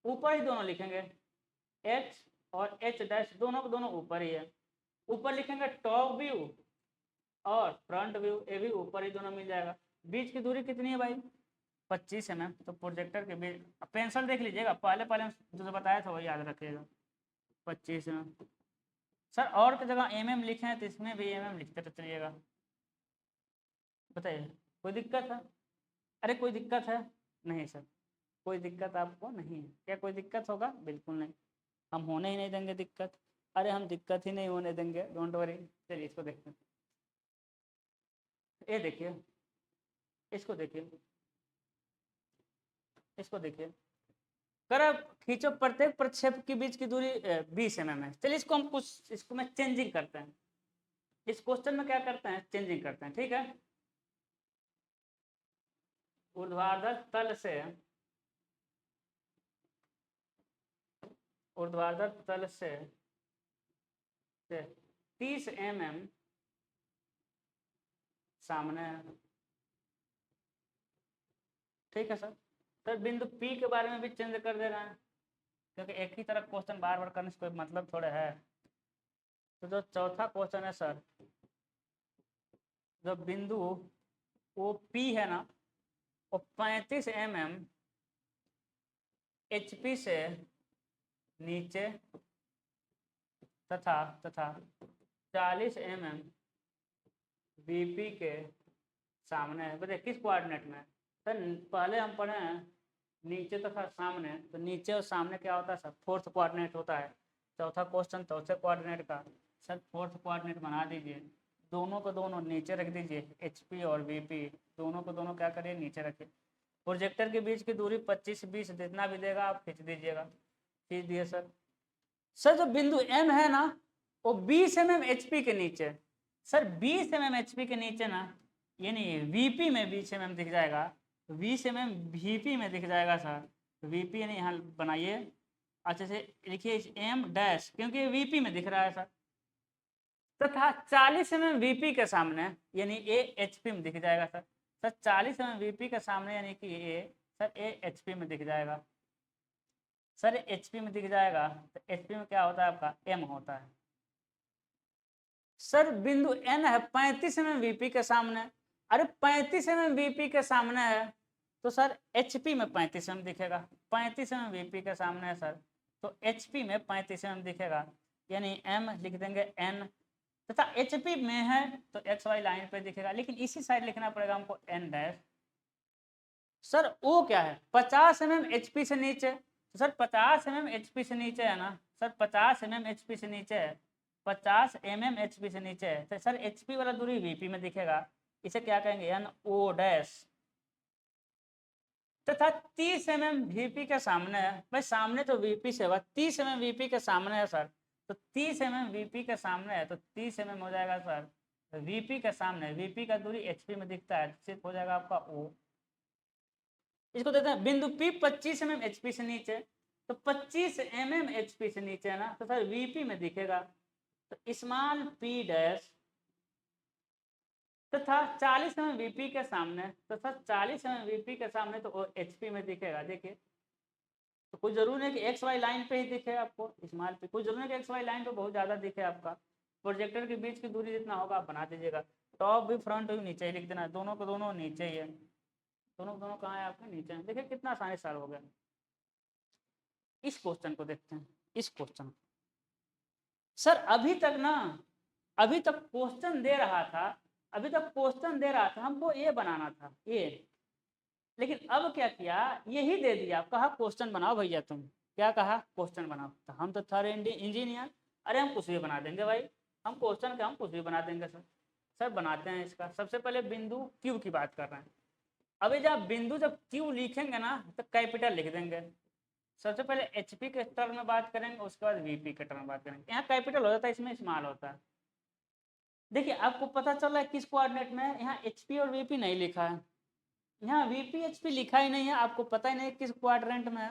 ऊपर ही दोनों लिखेंगे, H और H डैश दोनों को दोनों ऊपर ही है, ऊपर लिखेंगे टॉप व्यू और फ्रंट व्यू, ये भी ऊपर ही दोनों मिल जाएगा। बीच की दूरी कितनी है भाई 25 mm, तो प्रोजेक्टर के बीच पेंसिल देख लीजिएगा, पहले पहले जो बताया था वही याद रखिएगा 25 mm। सर और की जगह mm लिखे हैं तो इसमें भी mm लिखते तो चलिएगा। बताइए कोई दिक्कत है, अरे कोई दिक्कत है, नहीं सर कोई दिक्कत आपको नहीं है क्या, कोई दिक्कत होगा बिल्कुल नहीं, हम होने ही नहीं देंगे दिक्कत, अरे हम दिक्कत ही नहीं होने देंगे, डोंट वरी। चलिए इसको देखते हैं, ये देखिए इसको देखिए, इसको देखिए कर खींचो, प्रत्येक प्रक्षेप के बीच की दूरी 20 mm है। चलिए इसको हम कुछ इसको मैं चेंजिंग करते हैं, इस क्वेश्चन में क्या करते हैं चेंजिंग करते हैं, ठीक है। ऊर्ध्वाधर तल से 30 mm सामने है। ठीक है सर बिंदु P के बारे में भी चेंज कर दे रहे हैं, क्योंकि एक ही तरह क्वेश्चन बार बार करने से कोई मतलब थोड़े है। तो जो चौथा क्वेश्चन है सर, जो बिंदु वो P है ना, वो 35 mm HP से नीचे तथा 40 mm VP के सामने है। बताइए किस कोऑर्डिनेट में सर? पहले हम पढ़े हैं नीचे तथा सामने, तो नीचे और सामने क्या होता है सर? फोर्थ कोऑर्डिनेट होता है। चौथा क्वेश्चन चौथे कोऑर्डिनेट का, सर फोर्थ कोऑर्डिनेट बना दीजिए, दोनों को दोनों नीचे रख दीजिए, HP और VP दोनों को दोनों क्या करिए? नीचे रखिए। प्रोजेक्टर के बीच की दूरी 25-20 जितना भी देगा आप खींच दीजिएगा। खींच दिए सर जो बिंदु M है ना, वो 20 mm HP के नीचे, सर 20 mm HP के नीचे ना, यानी VP में 20 mm दिख जाएगा, 20 mm VP में दिख जाएगा सर। VP यानी यहाँ बनाइए अच्छे से, लिखिए M डैश, क्योंकि VP में दिख रहा है सर, तथा 40 mm VP के सामने यानी A HP में दिख जाएगा सर 40 mm VP के सामने यानी कि A, सर A HP में दिख जाएगा सर, HP में दिख जाएगा। तो HP में क्या होता है आपका? M होता है। सर बिंदु N है 35 mm VP के सामने, अरे 35 mm VP के सामने है तो सर HP में 35 mm दिखेगा। 35 mm VP के सामने है सर, तो HP में 35 mm दिखेगा, यानी M लिख देंगे N, तथा HP में है तो XY लाइन पे दिखेगा, लेकिन इसी साइड लिखना पड़ेगा हमको N डैश। सर O क्या है? 50 mm HP से नीचे, तो सर 50 mm HP से नीचे है ना सर, 50 mm HP से नीचे है, 50 mm HP से नीचे है, तो सर HP वाला दूरी VP में दिखेगा, इसे क्या कहेंगे? NO dash. तथा 30 mm VP के सामने है, भाई सामने तो VP से हुआ, 30 mm VP के सामने है सर, तो 30 mm VP के सामने है तो 30 mm हो जाएगा सर VP के सामने, VP का दूरी HP में दिखता है, सिर्फ हो जाएगा आपका O। इसको देते हैं बिंदु P 25 mm HP से नीचे, तो 25 mm HP से नीचे है ना, तो सर VP में दिखेगा, तो स्मॉल p डैश, तथा 40 mm VP के सामने, तो सर 40 mm VP के सामने तो HP में दिखेगा। देखिए तो कुछ जरूर है कि XY लाइन पे ही दिखे आपको स्मॉल p, कुछ जरूर है कि XY लाइन पे बहुत ज्यादा दिखे आपका। प्रोजेक्टर के बीच की दूरी जितना होगा आप बना दीजिएगा। टॉप भी फ्रंट भी नीचे ही लिख देना, दोनों को दोनों नीचे ही है, दोनों को दोनों कहाँ है आपके? नीचे है। देखिए कितना आसानी सॉल्व हो गया। इस क्वेश्चन को देखते हैं, इस क्वेश्चन सर अभी तक क्वेश्चन दे रहा था, हमको ये बनाना था ये, लेकिन अब क्या किया? यही दे दिया, कहा क्वेश्चन बनाओ भैया तुम, क्या कहा? क्वेश्चन बनाओ। तो हम तो थर्ड इंजीनियर, अरे हम कुछ भी बना देंगे भाई, हम क्वेश्चन का हम कुछ भी बना देंगे सर बनाते हैं इसका। सबसे पहले बिंदु क्यू की बात कर रहे हैं। अभी जब बिंदु जब क्यू लिखेंगे ना तो कैपिटल लिख देंगे। सबसे पहले HP के टर्म में बात करेंगे, उसके बाद VP के टर्म में बात करेंगे। यहाँ कैपिटल हो जाता है, इसमें स्मॉल होता है। देखिए आपको पता चल रहा है किस कोऑर्डिनेट में? यहाँ HP और VP नहीं लिखा है, यहाँ VP HP लिखा ही नहीं है, आपको पता ही नहीं किस क्वाड्रेंट में है,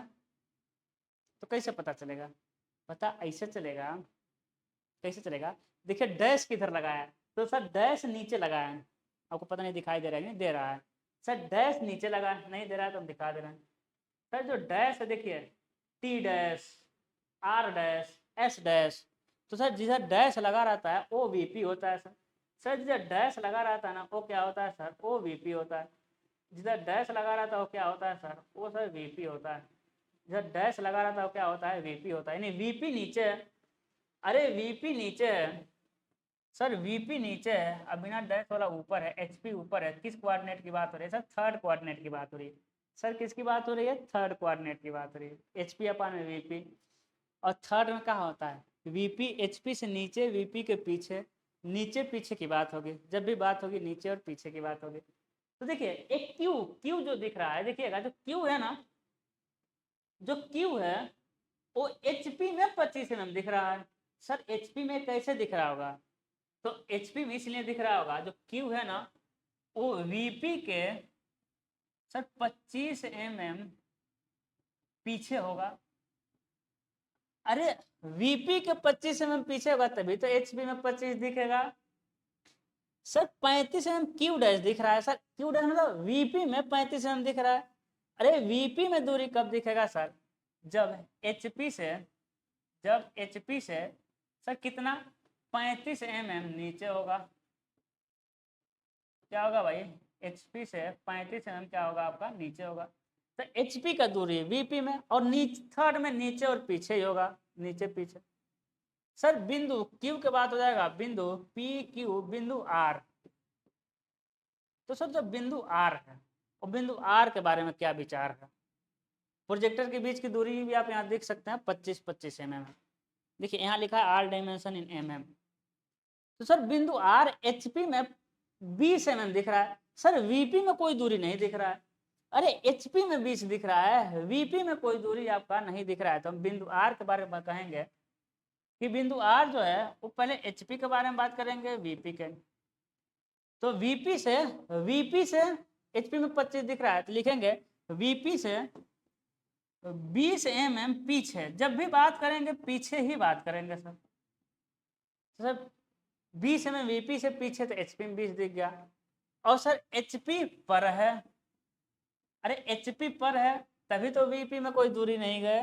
तो कैसे पता चलेगा? पता ऐसे चलेगा, कैसे चलेगा? देखिए डैश किधर लगाया है, तो सर डैश नीचे लगाया है, आपको पता नहीं दिखाई दे रहा है? नहीं दे रहा है सर, डैश नीचे लगा नहीं दे रहा है तो हम दिखा दे रहे हैं सर। जो डैश है देखिए T dash, R dash, S dash, तो सर जिधर डैश लगा रहता है वो VP होता है सर जिधर डैश लगा रहता है ना वो क्या होता है सर? वो VP होता है। जिधर डैश लगा रहता है वो क्या होता है सर? वो सर VP होता है। जिधर डैश लगा रहता है वो क्या होता है? VP होता है, यानी VP नीचे है। अरे VP नीचे है सर, VP नीचे है, अब बिना डैश वाला ऊपर है, HP ऊपर है। किस कोऑर्डिनेट की बात हो रही है सर? थर्ड कोऑर्डिनेट की बात हो रही है सर। किसकी बात हो रही है? थर्ड कोऑर्डिनेट की बात हो रही है। HP अपान में VP, और थर्ड में क्या होता है? VP HP से नीचे, VP के पीछे, नीचे पीछे की बात होगी, जब भी बात होगी नीचे और पीछे की बात होगी। तो देखिए एक Q जो दिख रहा है, देखिएगा जो Q है ना, जो Q है वो HP में 25 mm दिख रहा है सर। HP में कैसे दिख रहा होगा? तो HP में इसलिए दिख रहा होगा, जो Q है ना वो VP के सर 25 mm पीछे होगा। अरे वीपी के 25 mm पीछे होगा तभी तो एचपी में 25 दिखेगा। सर 35 mm क्यू डैश दिख रहा है सर, क्यू डैश मतलब वीपी में 35 mm दिख रहा है। अरे वीपी में दूरी कब दिखेगा सर, जब एचपी से, जब एचपी से सर कितना 35 mm नीचे होगा। क्या होगा भाई, एचपी से 35 mm क्या होगा आपका, नीचे होगा। तो एचपी का दूरी है वीपी में, और नीचे थर्ड में नीचे और पीछे ही होगा, नीचे पीछे। सर बिंदु क्यू के बाद हो जाएगा बिंदु पी क्यू बिंदु आर। तो सर जब बिंदु आर है, और बिंदु आर के बारे में क्या विचार है, प्रोजेक्टर के बीच की दूरी भी आप यहाँ देख सकते हैं 25-25 mm। देखिए यहाँ लिखा है आर डायमेंशन इन mm। तो सर बिंदु आर एचपी में 20 mm दिख रहा है, सर वीपी में कोई दूरी नहीं दिख रहा है। अरे एचपी में 20 दिख रहा है, वीपी में कोई दूरी आपका नहीं दिख रहा है। तो हम बिंदु आर के बारे में कहेंगे कि बिंदु आर जो है वो पहले एचपी के बारे में बात करेंगे, वीपी के। तो वीपी से एचपी में 25 दिख रहा है, तो लिखेंगे वीपी से 20 mm पीछे। जब भी बात करेंगे पीछे ही बात करेंगे सर। तो सर 20 mm वीपी से पीछे, तो एचपी में 20 दिख गया। और सर एचपी पर है, अरे एचपी पर है तभी तो वीपी में कोई दूरी नहीं गए।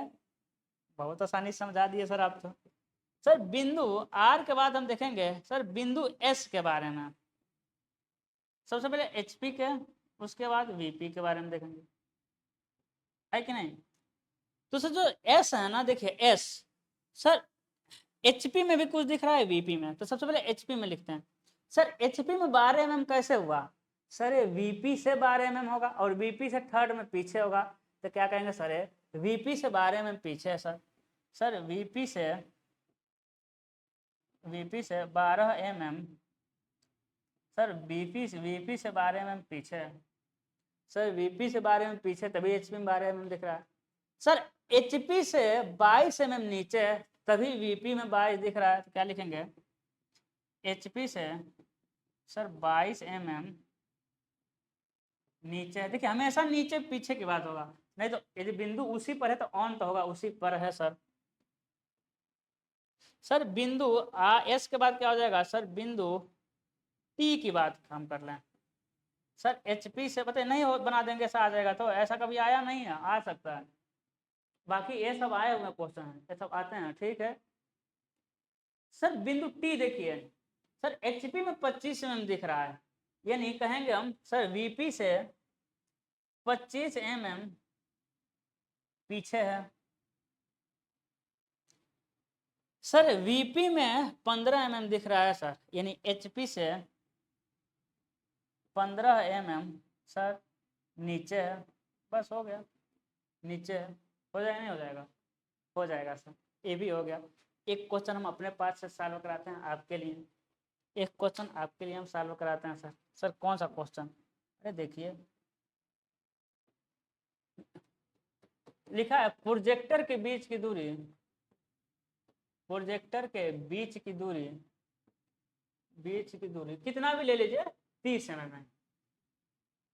बहुत आसानी से समझा दिए सर आप तो। सर बिंदु आर के बाद हम देखेंगे सर बिंदु एस के बारे में। सबसे पहले एचपी के, उसके बाद वीपी के बारे में देखेंगे, है कि नहीं। तो सर जो एस है ना, देखिए एस, सर एचपी में भी कुछ दिख रहा है वीपी में, तो सबसे पहले एचपी में लिखते हैं। सर एचपी में 12 mm कैसे हुआ, सर ये वीपी से 12 mm होगा, और वीपी से थर्ड में पीछे होगा। तो क्या कहेंगे सर, ये वीपी से 12 mm पीछे है सर। सर वीपी से 12 mm, सर वीपी से 12 mm पीछे है। सर वीपी से 12 mm पीछे, तभी एचपी में 12 mm दिख रहा है। सर एचपी से 22 mm नीचे है, तभी वीपी में 22 दिख रहा है। तो क्या लिखेंगे, एचपी से सर 22 mm नीचे है। देखिए हमेशा नीचे पीछे की बात होगा, नहीं तो यदि बिंदु उसी पर है तो ऑन तो होगा, उसी पर है सर। सर बिंदु एस के बाद क्या हो जाएगा, सर बिंदु टी की बात हम कर लें। सर एचपी से पता नहीं हो बना देंगे, ऐसा आ जाएगा। तो ऐसा कभी आया नहीं है, आ सकता है, बाकी ये सब आए हुए क्वेश्चन हैं, ये सब आते हैं, ठीक है। सर बिंदु टी देखिए, सर एचपी में 25 mm दिख रहा है, यानी कहेंगे हम सर वीपी से 25 mm पीछे है। सर वीपी में 15 mm दिख रहा है सर, यानी एचपी से 15 mm सर नीचे है। बस हो गया, नीचे है, हो जाएगा नहीं हो जाएगा, हो जाएगा सर, ये भी हो गया। एक क्वेश्चन हम अपने पास से सॉल्व कराते हैं आपके लिए, एक क्वेश्चन आपके लिए हम सॉल्व कराते हैं सर। सर कौन सा क्वेश्चन, अरे देखिए लिखा है प्रोजेक्टर के बीच की दूरी, प्रोजेक्टर के बीच की दूरी, बीच की दूरी कितना भी ले लीजिए 30 mm है।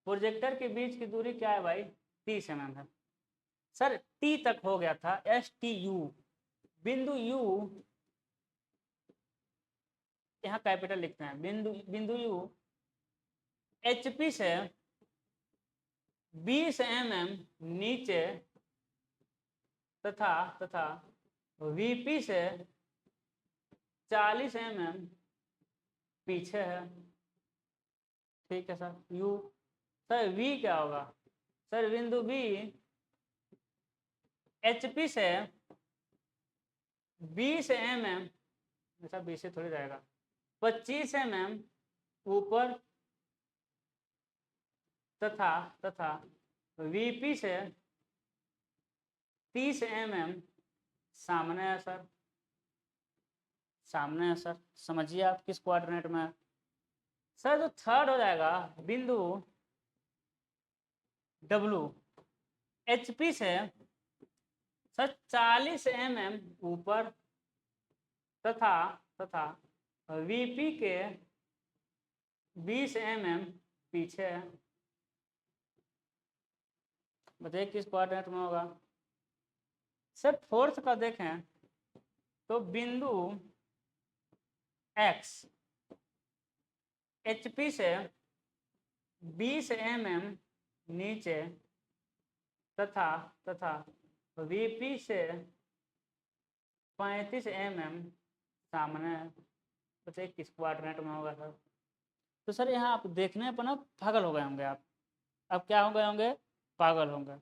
प्रोजेक्टर के बीच की दूरी क्या है भाई, 30 mm है। सर टी तक हो गया था, एस टी यू, बिंदु यू, यहाँ कैपिटल लिखते हैं, बिंदु यू एचपी से 20 mm नीचे तथा वीपी से 40 mm पीछे है, ठीक है सर। यू, सर वी क्या होगा, सर बिंदु बी एचपी से 20 mm, ऐसा 20 से थोड़ी रहेगा, 25 mm ऊपर तथा वीपी से 30 mm सामने है सर, सामने है सर। समझिए आप किस क्वाड्रेंट में है। सर जो थर्ड हो जाएगा बिंदु डब्लू एचपी से सर 40 mm ऊपर तथा वीपी के 20 mm पीछे है। बताइए किस कोऑर्डिनेट में होगा। सर फोर्थ का देखें तो बिंदु x HP से 20 mm नीचे तथा VP से 35 mm सामने। बताइए किस कोऑर्डिनेट में होगा सर। तो सर यहाँ आप देखने पर ना पागल हो गए होंगे आप। अब क्या हो गए होंगे, पागल होंगे।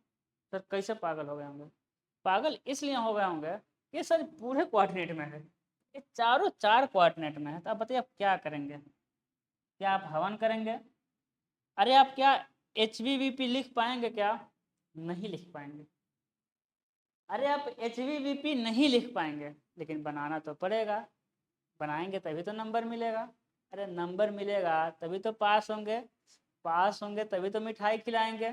सर कैसे पागल हो गए होंगे, पागल इसलिए हो गए होंगे ये सर पूरे कोऑर्डिनेट में है, ये चारों चार कोऑर्डिनेट में है। तो आप बताइए आप क्या करेंगे, क्या आप हवन करेंगे? अरे आप क्या HVVP लिख पाएंगे क्या? नहीं लिख पाएंगे। अरे आप HVVP नहीं लिख पाएंगे, लेकिन बनाना तो पड़ेगा, बनाएंगे तभी तो नंबर मिलेगा। अरे नंबर मिलेगा तभी तो पास होंगे, पास होंगे तभी तो मिठाई खिलाएंगे,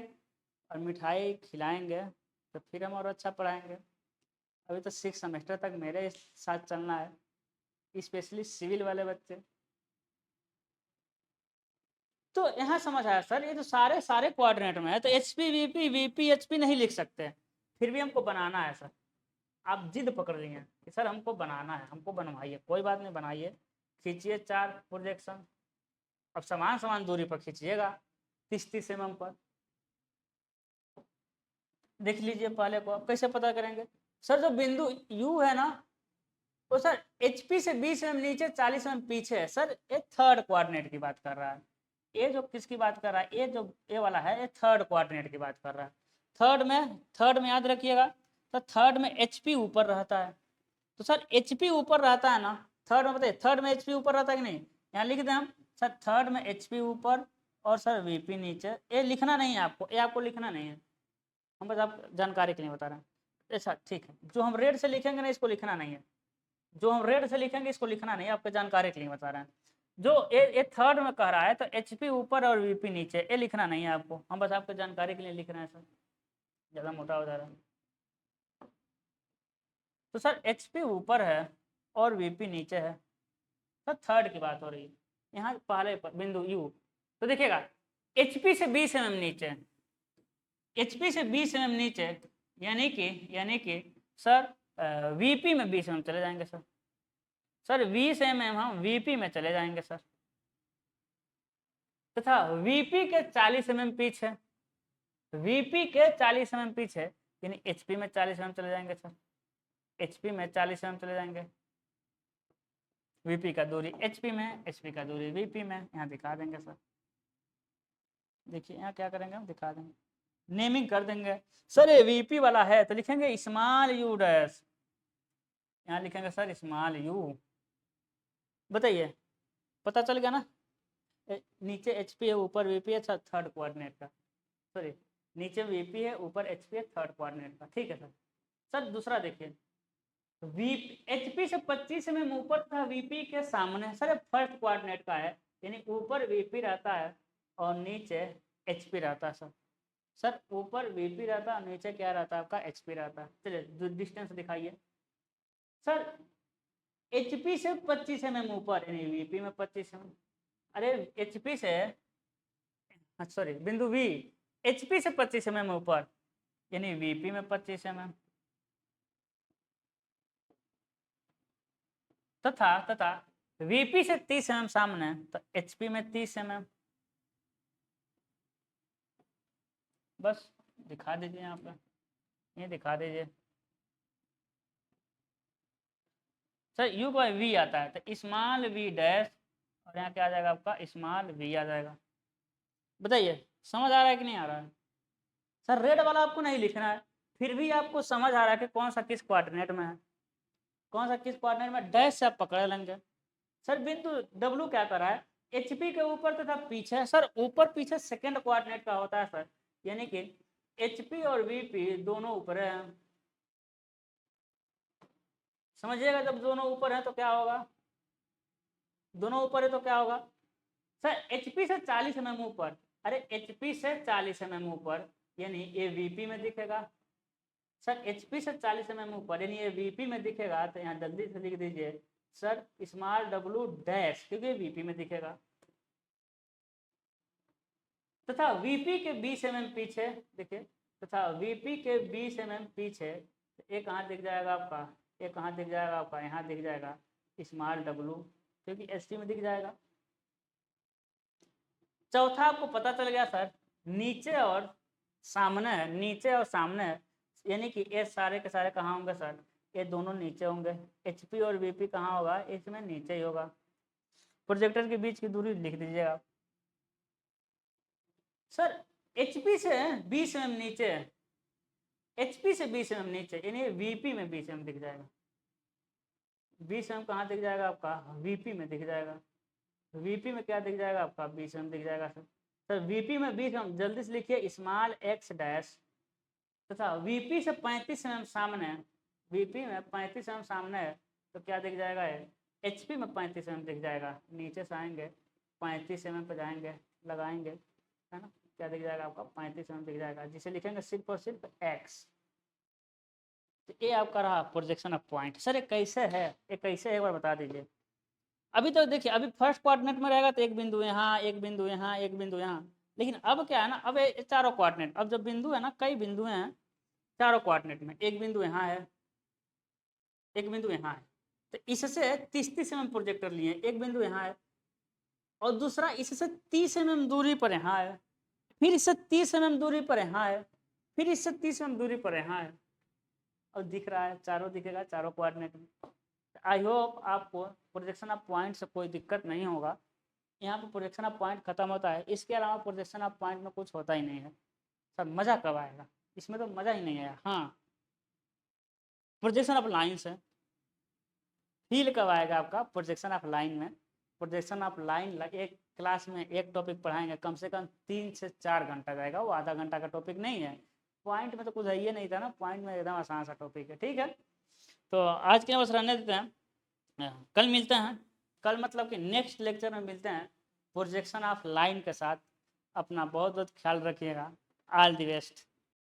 और मिठाई खिलाएंगे तो फिर हम और अच्छा पढ़ाएंगे। अभी तो 6 सेमेस्टर तक मेरे साथ चलना है, स्पेशली सिविल वाले बच्चे। तो यहाँ समझ आया सर, ये तो सारे सारे कोऑर्डिनेट में है, तो HPVP VPHP नहीं लिख सकते, फिर भी हमको बनाना है सर। आप जिद पकड़ लिए कि सर हमको बनाना है, हमको बनवाइए। कोई बात नहीं, बनाइए, खींचिए 4 प्रोजेक्शन। अब समान समान दूरी पर खींचिएगा, 30-30 mm पर। देख लीजिए पहले को, आप कैसे पता करेंगे? सर जो बिंदु U है ना, वो सर HP से 20 mm नीचे 40 mm पीछे है। सर ये थर्ड कोऑर्डिनेट की बात कर रहा है। ये जो किसकी बात कर रहा है, ये जो ये वाला है, ये थर्ड कोऑर्डिनेट की बात कर रहा है। थर्ड में याद रखिएगा, तो थर्ड में HP ऊपर रहता है। तो सर HP ऊपर रहता है ना थर्ड में, बताइए थर्ड में HP ऊपर रहता है कि नहीं? यहाँ लिख दें हम, सर थर्ड में HP ऊपर और सर VP नीचे। ये लिखना नहीं है आपको, ये आपको लिखना नहीं है, हम बस आप जानकारी के लिए बता रहे हैं। ऐसा ठीक है, जो हम रेड से लिखेंगे ना इसको लिखना नहीं है, जो हम रेड से लिखेंगे इसको लिखना नहीं है, आपके जानकारी के लिए बता रहे हैं। जो ये थर्ड में कह रहा है तो HP ऊपर और VP नीचे, ये लिखना नहीं है आपको, हम बस आपके जानकारी के लिए लिख रहे हैं सर, ज़्यादा मोटा हो जा रहा है। तो सर HP ऊपर है और VP नीचे है, सर थर्ड की बात हो रही है। यहाँ पहले बिंदु U, तो देखिएगा HP से 20 mm नीचे, HP से 20 mm नीचे, यानी कि सर VP में 20 mm चले जाएंगे सर। सर 20 mm हम VP में चले जाएंगे सर, तथा VP के 40 mm पीछे, VP के 40 mm पीछे, यानी HP में 40 mm चले जाएंगे सर, HP में 40 mm चले जाएंगे। VP का दूरी HP में, HP का दूरी VP में, यहाँ दिखा देंगे सर। देखिए यहाँ क्या करेंगे, हम दिखा देंगे, नेमिंग कर देंगे। सर ये VP वाला है तो लिखेंगे स्मॉल u डैश, यहाँ लिखेंगे सर स्मॉल u। बताइए पता चल गया ना, नीचे HP है ऊपर VP है, थर्ड कोऑर्डिनेट का, सॉरी नीचे VP है ऊपर HP है, थर्ड कोऑर्डिनेट का, ठीक है सर। सर दूसरा देखिए, HP से 25 mm ऊपर था VP के सामने, सर फर्स्ट कोऑर्डिनेट का है, यानी ऊपर VP रहता है और नीचे HP रहता है सर। सर ऊपर VP रहता है, नीचे क्या रहता है आपका HP रहता है। चलिए डिस्टेंस दिखाइए सर, HP से 25 mm ऊपर यानी VP में 25 mm, अरे HP से, सॉरी बिंदु V HP से 25 mm ऊपर यानी VP में 25 mm, तथा VP से 30 mm सामने तो HP में 30 mm। बस दिखा दीजिए यहाँ पे, ये दिखा दीजिए सर। U बाई V आता है तो स्मॉल V डैश, और यहाँ क्या आ जाएगा आपका स्मॉल V आ जाएगा। बताइए समझ आ रहा है कि नहीं आ रहा है? सर रेड वाला आपको नहीं लिखना है, फिर भी आपको समझ आ रहा है कि कौन सा किस कोऑर्डिनेट में है, कौन सा किस कोऑर्डिनेट में, डैश से आप पकड़ लेंगे। सर बिंदु W क्या कर रहा है, HP के ऊपर तथा पीछे। सर ऊपर पीछे सेकंड कोऑर्डिनेट का होता है सर, यानी कि HP और VP दोनों ऊपर है। समझिएगा जब दोनों ऊपर है तो क्या होगा, दोनों ऊपर है तो क्या होगा सर, HP से 40 mm ऊपर, अरे HP से 40 mm ऊपर यानी ये VP में दिखेगा। सर HP से 40 mm ऊपर यानी ये VP में दिखेगा, तो यहाँ जल्दी से लिख दीजिए सर स्मॉल W डैश, क्योंकि VP में दिखेगा। तथा VP के 20 mm पीछे देखिए, तथा वीपी के 20 mm पीछे, एक कहाँ दिख जाएगा आपका, एक कहाँ दिख जाएगा आपका, यहाँ दिख जाएगा स्मॉल w, क्योंकि एस में दिख जाएगा। चौथा आपको पता चल गया सर, नीचे और सामने है, नीचे और सामने है, यानी कि ये सारे के सारे कहाँ होंगे सर, ये दोनों नीचे होंगे। HP और VP कहाँ होगा, इसमें नीचे ही होगा। प्रोजेक्टर के बीच की दूरी लिख दीजिएगा सर। HP से 20 mm नीचे है, HP से 20 mm नीचे, यानी VP में 20 mm दिख जाएगा। 20 mm कहाँ दिख जाएगा आपका, VP में दिख जाएगा। VP में क्या दिख जाएगा आपका, 20 mm दिख जाएगा सर। सर VP में 20 mm, जल्दी से लिखिए स्मॉल x डैश, तथा VP से 35 mm सामने है, VP में 35 mm सामने है, तो क्या दिख जाएगा है, HP में 35 mm दिख जाएगा। नीचे से आएंगे 35 mm पे जाएंगे, लगाएंगे, है ना, क्या दिख जाएगा आपका, 35 mm दिख जाएगा, जिसे लिखेंगे सिर्फ और सिर्फ x। तो ये आपका रहा प्रोजेक्शन ऑफ पॉइंट। सर ये कैसे है, ये कैसे है एक बार बता दीजिए। अभी तो देखिए, अभी फर्स्ट कोऑर्डिनेट में रहेगा तो एक बिंदु यहाँ, एक बिंदु यहाँ, एक बिंदु यहाँ, लेकिन अब क्या है ना, अब ये चारों कोऑर्डिनेट, अब जब बिंदु है ना, कई बिंदु हैं चारों कोऑर्डिनेट में, एक बिंदु यहाँ है, एक बिंदु यहाँ है, तो इससे 30-30 mm प्रोजेक्टर लिए, एक बिंदु यहाँ है और दूसरा इससे 30 mm दूरी पर यहाँ है, फिर इससे 30 mm दूरी पर यहाँ है, फिर इससे 30 mm दूरी पर यहाँ है, और दिख रहा है, चारों दिखेगा चारों कोऑर्डिनेट में। आई होप आपको प्रोजेक्शन ऑफ पॉइंट से कोई दिक्कत नहीं होगा। यहाँ पे प्रोजेक्शन ऑफ पॉइंट खत्म होता है, इसके अलावा प्रोजेक्शन ऑफ पॉइंट में कुछ होता ही नहीं है। सब मज़ा कब आएगा, इसमें तो मज़ा ही नहीं आया। हाँ, प्रोजेक्शन ऑफ लाइन्स है, फील कब आएगा आपका, प्रोजेक्शन ऑफ लाइन में। प्रोजेक्शन ऑफ लाइन एक क्लास में एक टॉपिक पढ़ाएंगे, कम से कम 3 से 4 घंटा जाएगा, वो आधा घंटा का टॉपिक नहीं है। पॉइंट में तो कुछ है ही नहीं था ना, पॉइंट में एकदम आसान सा टॉपिक है। ठीक है, तो आज के बस रहने देते हैं, कल मिलते हैं, कल मतलब कि नेक्स्ट लेक्चर में मिलते हैं प्रोजेक्शन ऑफ लाइन के साथ। अपना बहुत बहुत ख्याल रखिएगा। All the best.